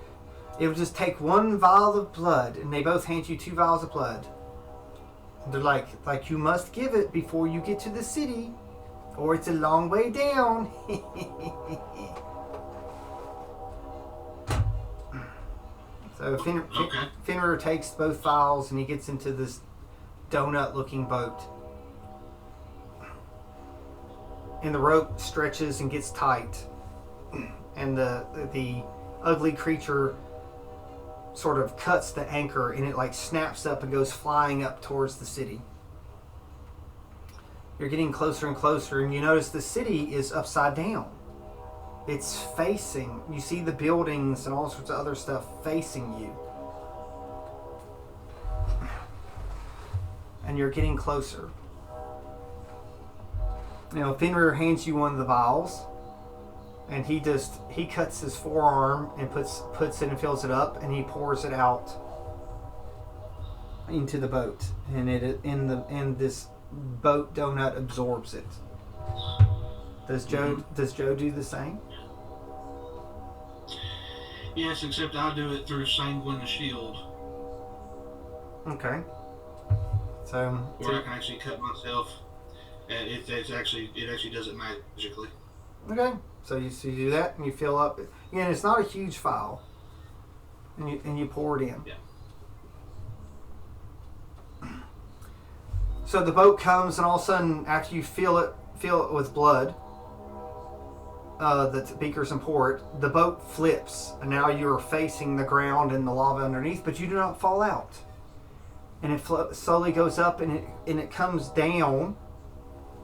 It will just take one vial of blood, and they both hand you 2 vials of blood. And they're like you must give it before you get to the city, or it's a long way down. So Fenrir takes both vials, and he gets into this donut-looking boat. And the rope stretches and gets tight, and the ugly creature sort of cuts the anchor, and it like snaps up and goes flying up towards the city. You're getting closer and closer, and you notice the city is upside down. It's facing, you see the buildings and all sorts of other stuff facing you. And you're getting closer. Fenrir hands you one of the vials, and he cuts his forearm and puts it and fills it up, and he pours it out into the boat, and this boat donut absorbs it. Does Joe do the same? Yes, except I do it through Sanguine Shield. Okay. So where I can actually cut myself. And it actually does it magically. Okay, so you do that, and you fill up. Again, it's not a huge vial, and you pour it in. Yeah. So the boat comes, and all of a sudden, after you fill it with blood, the beakers, and pour it, the boat flips, and now you're facing the ground and the lava underneath, but you do not fall out. And it slowly goes up, and it comes down.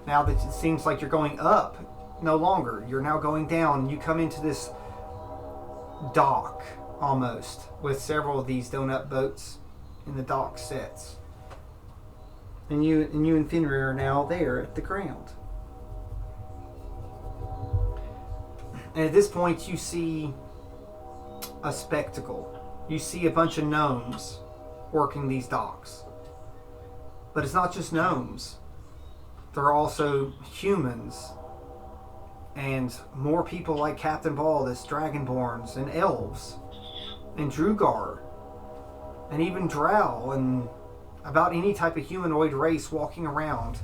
Now that it seems like you're going up, no longer. You're now going down, and you come into this dock, almost, with several of these donut boats in the dock sets. And you and Fenrir are now there at the ground. And at this point, you see a spectacle. You see a bunch of gnomes working these docks. But it's not just gnomes. There are also humans, and more people like Captain Baldus, Dragonborns, and elves, and Drugar, and even Drow, and about any type of humanoid race walking around.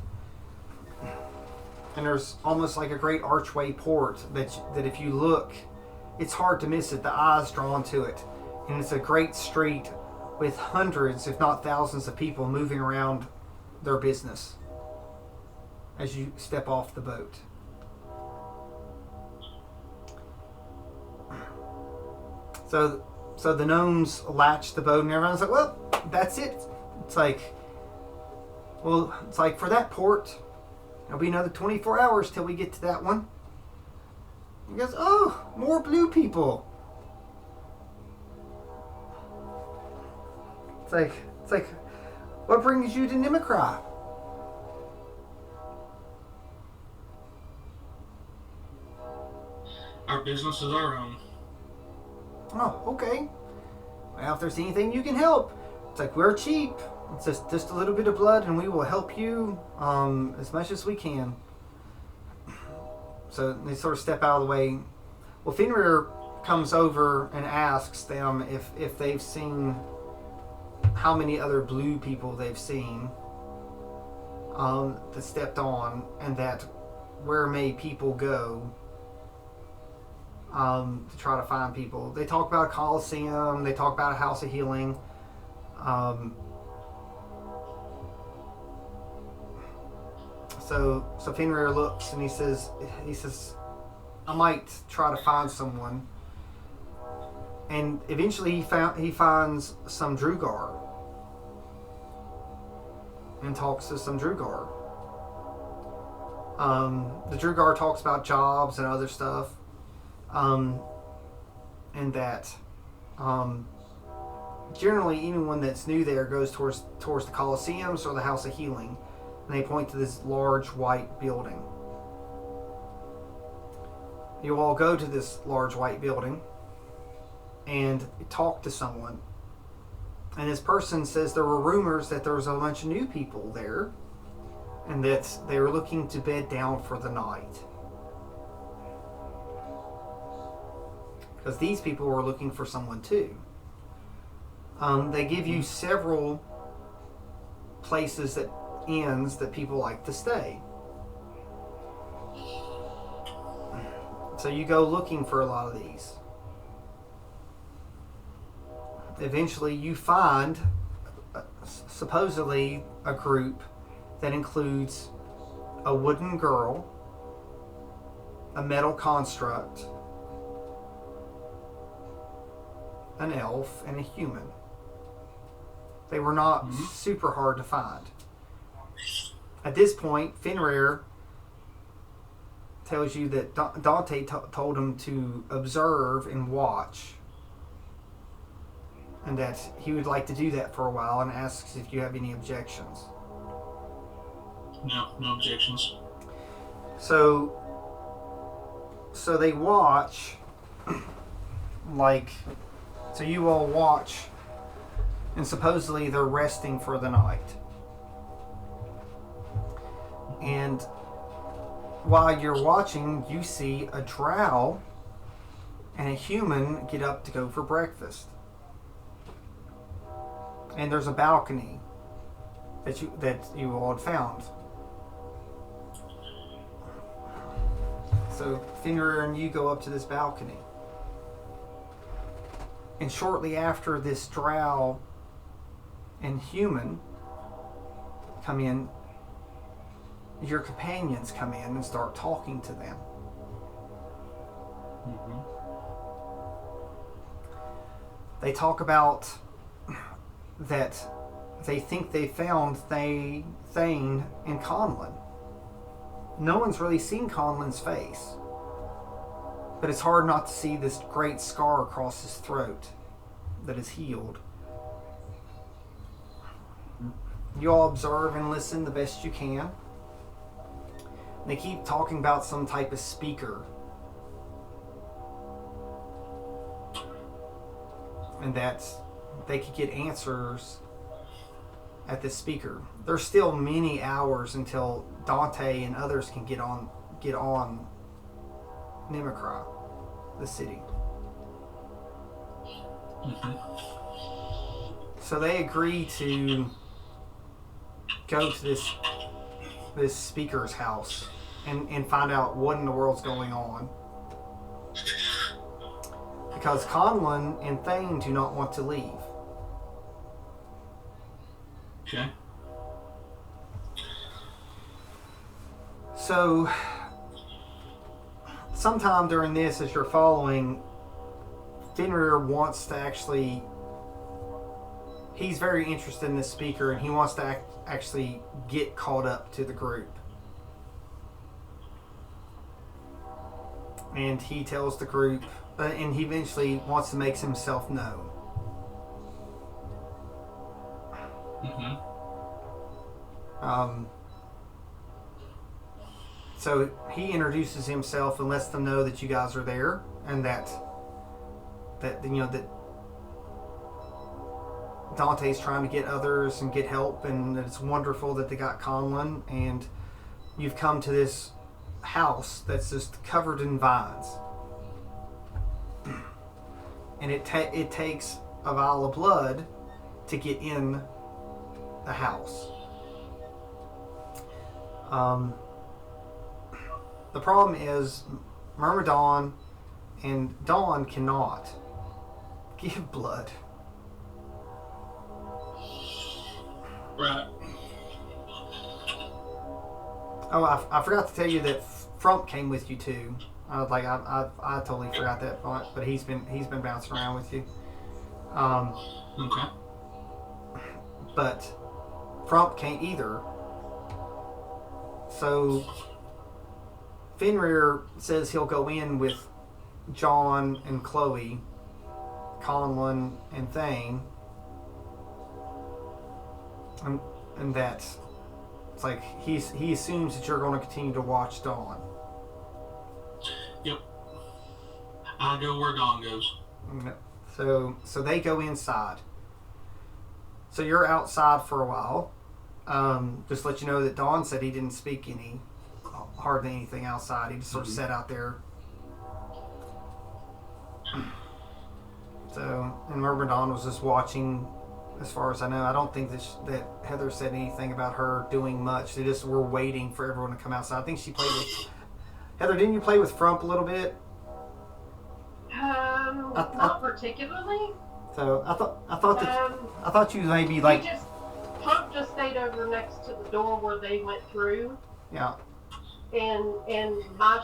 And there's almost like a great archway port that if you look, it's hard to miss it. The eye's drawn to it. And it's a great street with hundreds, if not thousands, of people moving around their business as you step off the boat. So the gnomes latch the boat, and everyone's like, well, that's it. It's like, Well, it's like for that port, it'll be another 24 hours till we get to that one. He goes, oh, more blue people. It's like, what brings you to Nimicry? Our business is our own. Oh, okay. Well, if there's anything you can help, it's like we're cheap. It's just a little bit of blood, and we will help you as much as we can. So they sort of step out of the way. Well, Fenrir comes over and asks them if they've seen how many other blue people they've seen that stepped on, and that where may people go to try to find people. They talk about a coliseum. They talk about a house of healing. So Fenrir looks and he says, I might try to find someone. And eventually he finds some Drugar and talks to some Drugar. The Drugar talks about jobs and other stuff, and that generally anyone that's new there goes towards the Colosseums or the House of Healing. And they point to this large white building. You all go to this large white building and talk to someone. And this person says there were rumors that there was a bunch of new people there and that they were looking to bed down for the night. Because these people were looking for someone too. They give you several places inns that people like to stay. So you go looking for a lot of these. Eventually you find supposedly a group that includes a wooden girl, a metal construct, an elf, and a human. They were not super hard to find. At this point, Fenrir tells you that Dante told him to observe and watch, and that he would like to do that for a while, and asks if you have any objections. No objections. So they watch, so you all watch, and supposedly they're resting for the night. And while you're watching, you see a drow and a human get up to go for breakfast. And there's a balcony that you all had found. So Fenrir and you go up to this balcony. And shortly after this drow and human come in, your companions come in and start talking to them. They talk about that they think they found Thane and Conlon. No one's really seen Conlon's face, but it's hard not to see this great scar across his throat that is healed. You all observe and listen the best you can. They keep talking about some type of speaker. And that they could get answers at this speaker. There's still many hours until Dante and others can get on Nimicry, the city. So they agree to go to this speaker's house and find out what in the world's going on. Because Conlon and Thane do not want to leave. Okay. So, sometime during this, as you're following, Fenrir wants to actually... he's very interested in this speaker, and he wants to actually get caught up to the group. And he tells the group, and he eventually wants to make himself known. So he introduces himself and lets them know that you guys are there, and that Dante's trying to get others and get help, and it's wonderful that they got Conlon, and you've come to this house that's just covered in vines, and it takes a vial of blood to get in the house. The problem is Myrmidon and Dawn cannot give blood. Right. Oh, I forgot to tell you that Frump came with you too. I totally forgot that part, but he's been bouncing around with you. Okay. But Frump can't either. So Fenrir says he'll go in with John and Chloe, Conlon and Thane, and that it's like he assumes that you're going to continue to watch Dawn. Yep. I go where Dawn goes. So they go inside. So you're outside for a while. Just let you know that Dawn said he didn't speak hardly anything outside. He just sort of sat out there. So, and Myrmidon was just watching, as far as I know. I don't think that Heather said anything about her doing much. They just were waiting for everyone to come outside. I think she played with... Heather, didn't you play with Frump a little bit? Not particularly. So I thought you maybe like... Frump just stayed over next to the door where they went through. Yeah. And my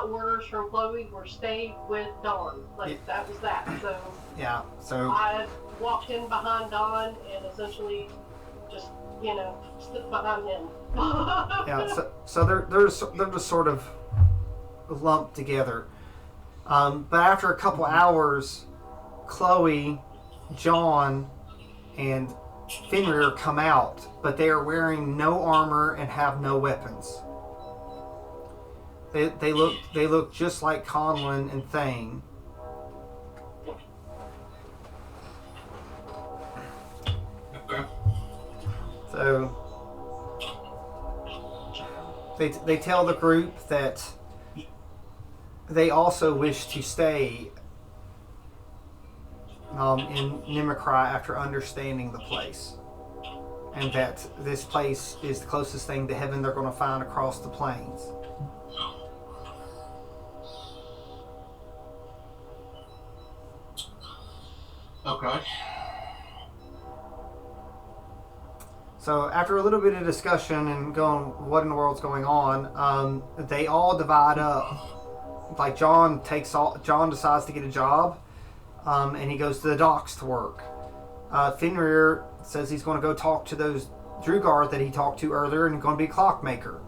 orders from Chloe were stay with Dawn. That was that. So yeah. So I walked in behind Dawn and essentially just stood behind him. Yeah. So they're just sort of lumped together. But after a couple hours, Chloe, John, and Fenrir come out, but they are wearing no armor and have no weapons. They look just like Conlon and Thane. Okay. So they tell the group that they also wish to stay in Nimmercry after understanding the place, and that this place is the closest thing to heaven they're going to find across the plains. Okay. So after a little bit of discussion and going, what in the world's going on, they all divide up. Like John decides to get a job, and he goes to the docks to work. Fenrir says he's going to go talk to those Drugar that he talked to earlier, and going to be a clockmaker.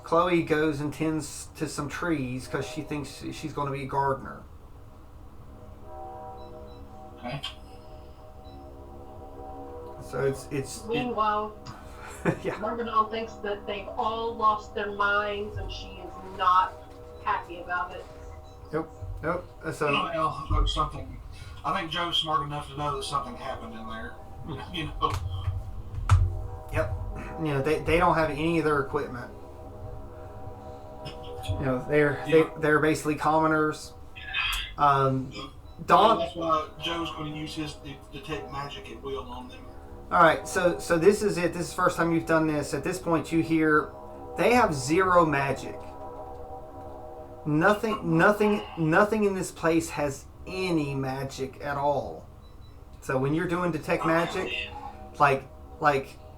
Chloe goes and tends to some trees because she thinks she's going to be a gardener. Okay. So it's Meanwhile, yeah. Myrmidon thinks that they've all lost their minds and she is not happy about it. Nope. So Well, there's something. I think Joe's smart enough to know that something happened in there. Yep. They don't have any of their equipment. They're basically commoners. Dawn. That's why Joe's going to use his detect magic at will on them. All right, so this is it. This is the first time you've done this. At this point, you hear they have zero magic. Nothing in this place has any magic at all. So when you're doing detect magic, like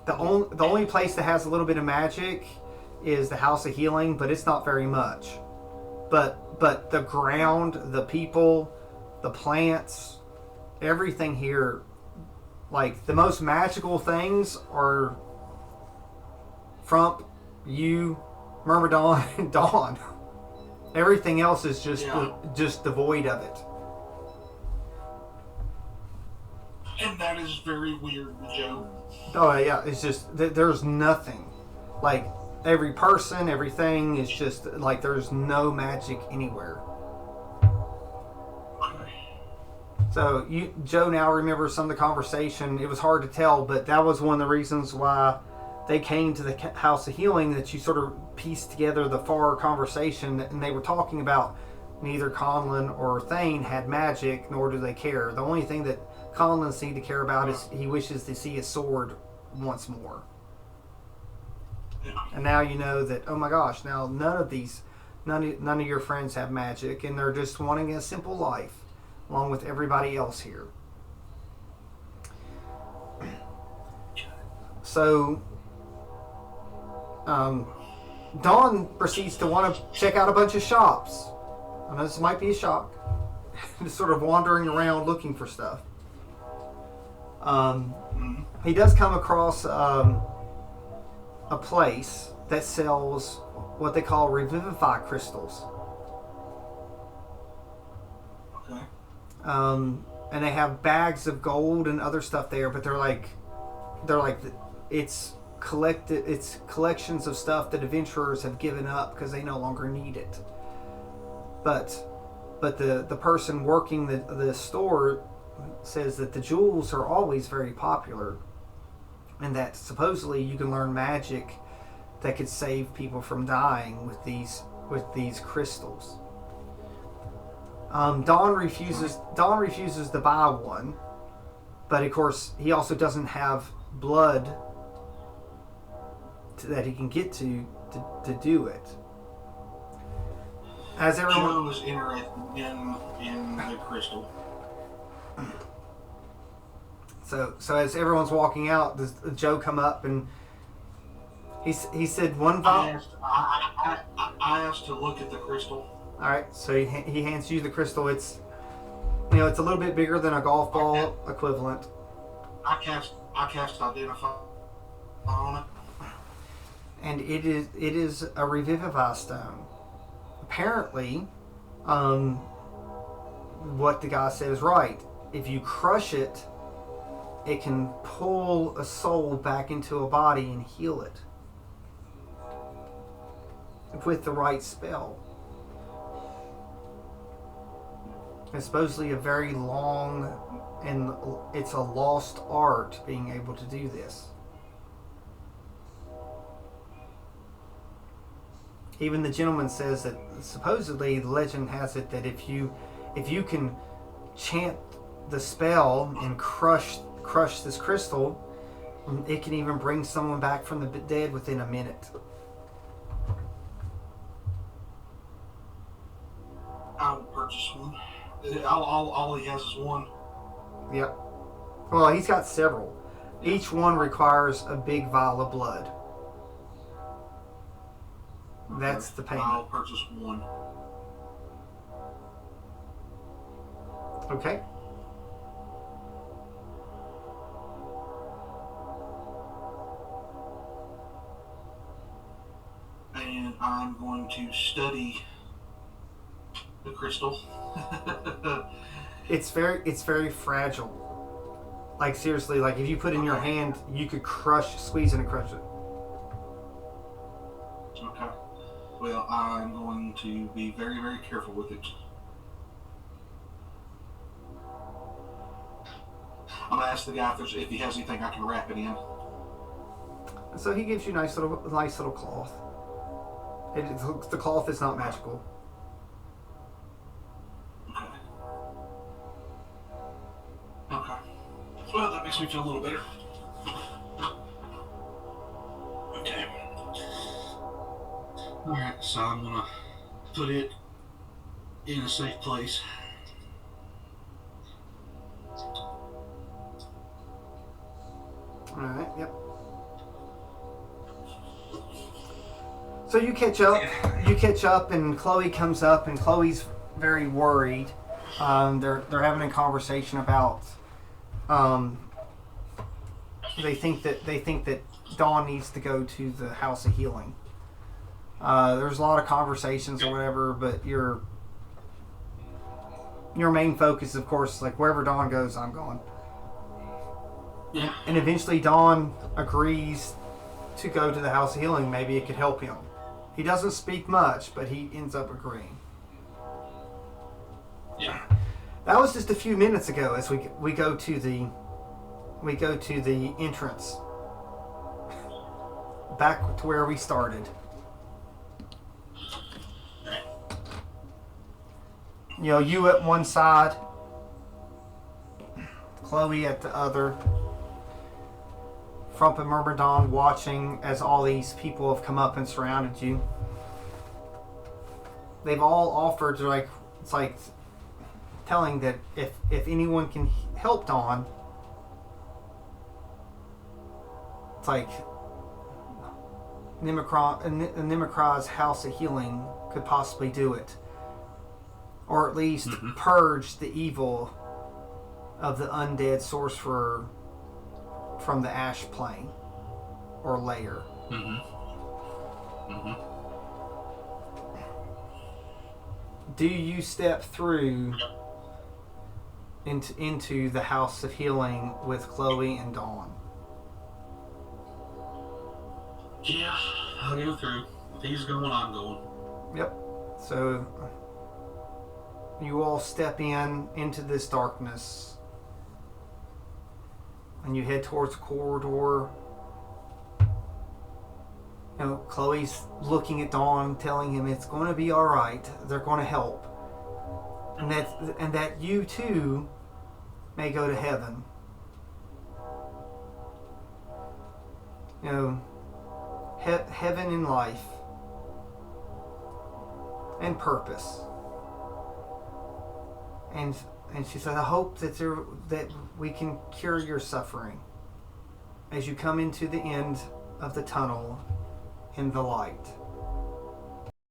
the only place that has a little bit of magic is the House of Healing, but it's not very much. But the ground, the people, the plants, everything here, like the most magical things are Frump, you, Myrmidon, and Dawn. Everything else is just devoid of it. And that is very weird with Joe. Oh yeah, it's just there's nothing. Like every person, everything is just like there's no magic anywhere. So Joe now remembers some of the conversation. It was hard to tell, but that was one of the reasons why they came to the House of Healing, that you sort of pieced together the far conversation, and they were talking about neither Conlon or Thane had magic, nor do they care. The only thing that Conlon seemed to care about is he wishes to see his sword once more. And now you know that, oh my gosh, now none of your friends have magic, and they're just wanting a simple life, along with everybody else here. So, Dawn proceeds to want to check out a bunch of shops. I know this might be a shock. Just sort of wandering around looking for stuff. He does come across a place that sells what they call revivify crystals. Okay. And they have bags of gold and other stuff there, but they're like it's collections of stuff that adventurers have given up because they no longer need it. But the person working the store says that the jewels are always very popular, and that supposedly you can learn magic that could save people from dying with these crystals. Dawn refuses to buy one, but of course he also doesn't have blood that he can get to do it. As everyone Joe was interested in the crystal. So as everyone's walking out, does Joe come up and he said one vial. I asked to look at the crystal. All right, so he hands you the crystal. It's it's a little bit bigger than a golf ball equivalent. I cast identify on it. And it is a revivify stone. Apparently, what the guy said is right. If you crush it, it can pull a soul back into a body and heal it with the right spell. It's supposedly a very long, and it's a lost art being able to do this. Even the gentleman says that supposedly the legend has it that if you can chant the spell and crush this crystal, it can even bring someone back from the dead within a minute. I will purchase one. All he has is one. Yep. Well, he's got several. Each one requires a big vial of blood. That's the payment. I'll purchase one. Okay. And I'm going to study the crystal. It's very fragile. Like seriously, like if you put it in your hand, you could squeeze it and crush it. Okay. Well, I'm going to be very, very careful with it. I'm gonna ask the guy if he has anything I can wrap it in. So he gives you nice little cloth. The cloth is not magical. Okay. Well, that makes me feel a little better. Okay. Alright, so I'm gonna put it in a safe place. Alright, yep. So you catch up, and Chloe comes up, and Chloe's very worried. They're having a conversation about. They think that Dawn needs to go to the House of Healing. There's a lot of conversations or whatever, but your main focus, of course, like wherever Dawn goes, I'm going. Yeah. And eventually Dawn agrees to go to the House of Healing. Maybe it could help him. He doesn't speak much, but he ends up agreeing. Yeah. That was just a few minutes ago as we go to the entrance. Back to where we started. You know, you at one side, Chloe at the other. Frump and Myrmidon watching as all these people have come up and surrounded you. They've all offered, like, it's like telling that if anyone can help Dawn, it's like Nimicra's House of Healing could possibly do it. Or at least purge the evil of the undead sorcerer from the ash plane or layer. Do you step through into the House of Healing with Chloe and Dawn? Yeah, I'll go through. If he's going, I'm going. Yep. So you all step into this darkness. And you head towards the corridor. You know, Chloe's looking at Dawn, telling him it's going to be all right. They're going to help, and that you too may go to heaven. You know, heaven in life and purpose. And she said, I hope that we can cure your suffering as you come into the end of the tunnel in the light.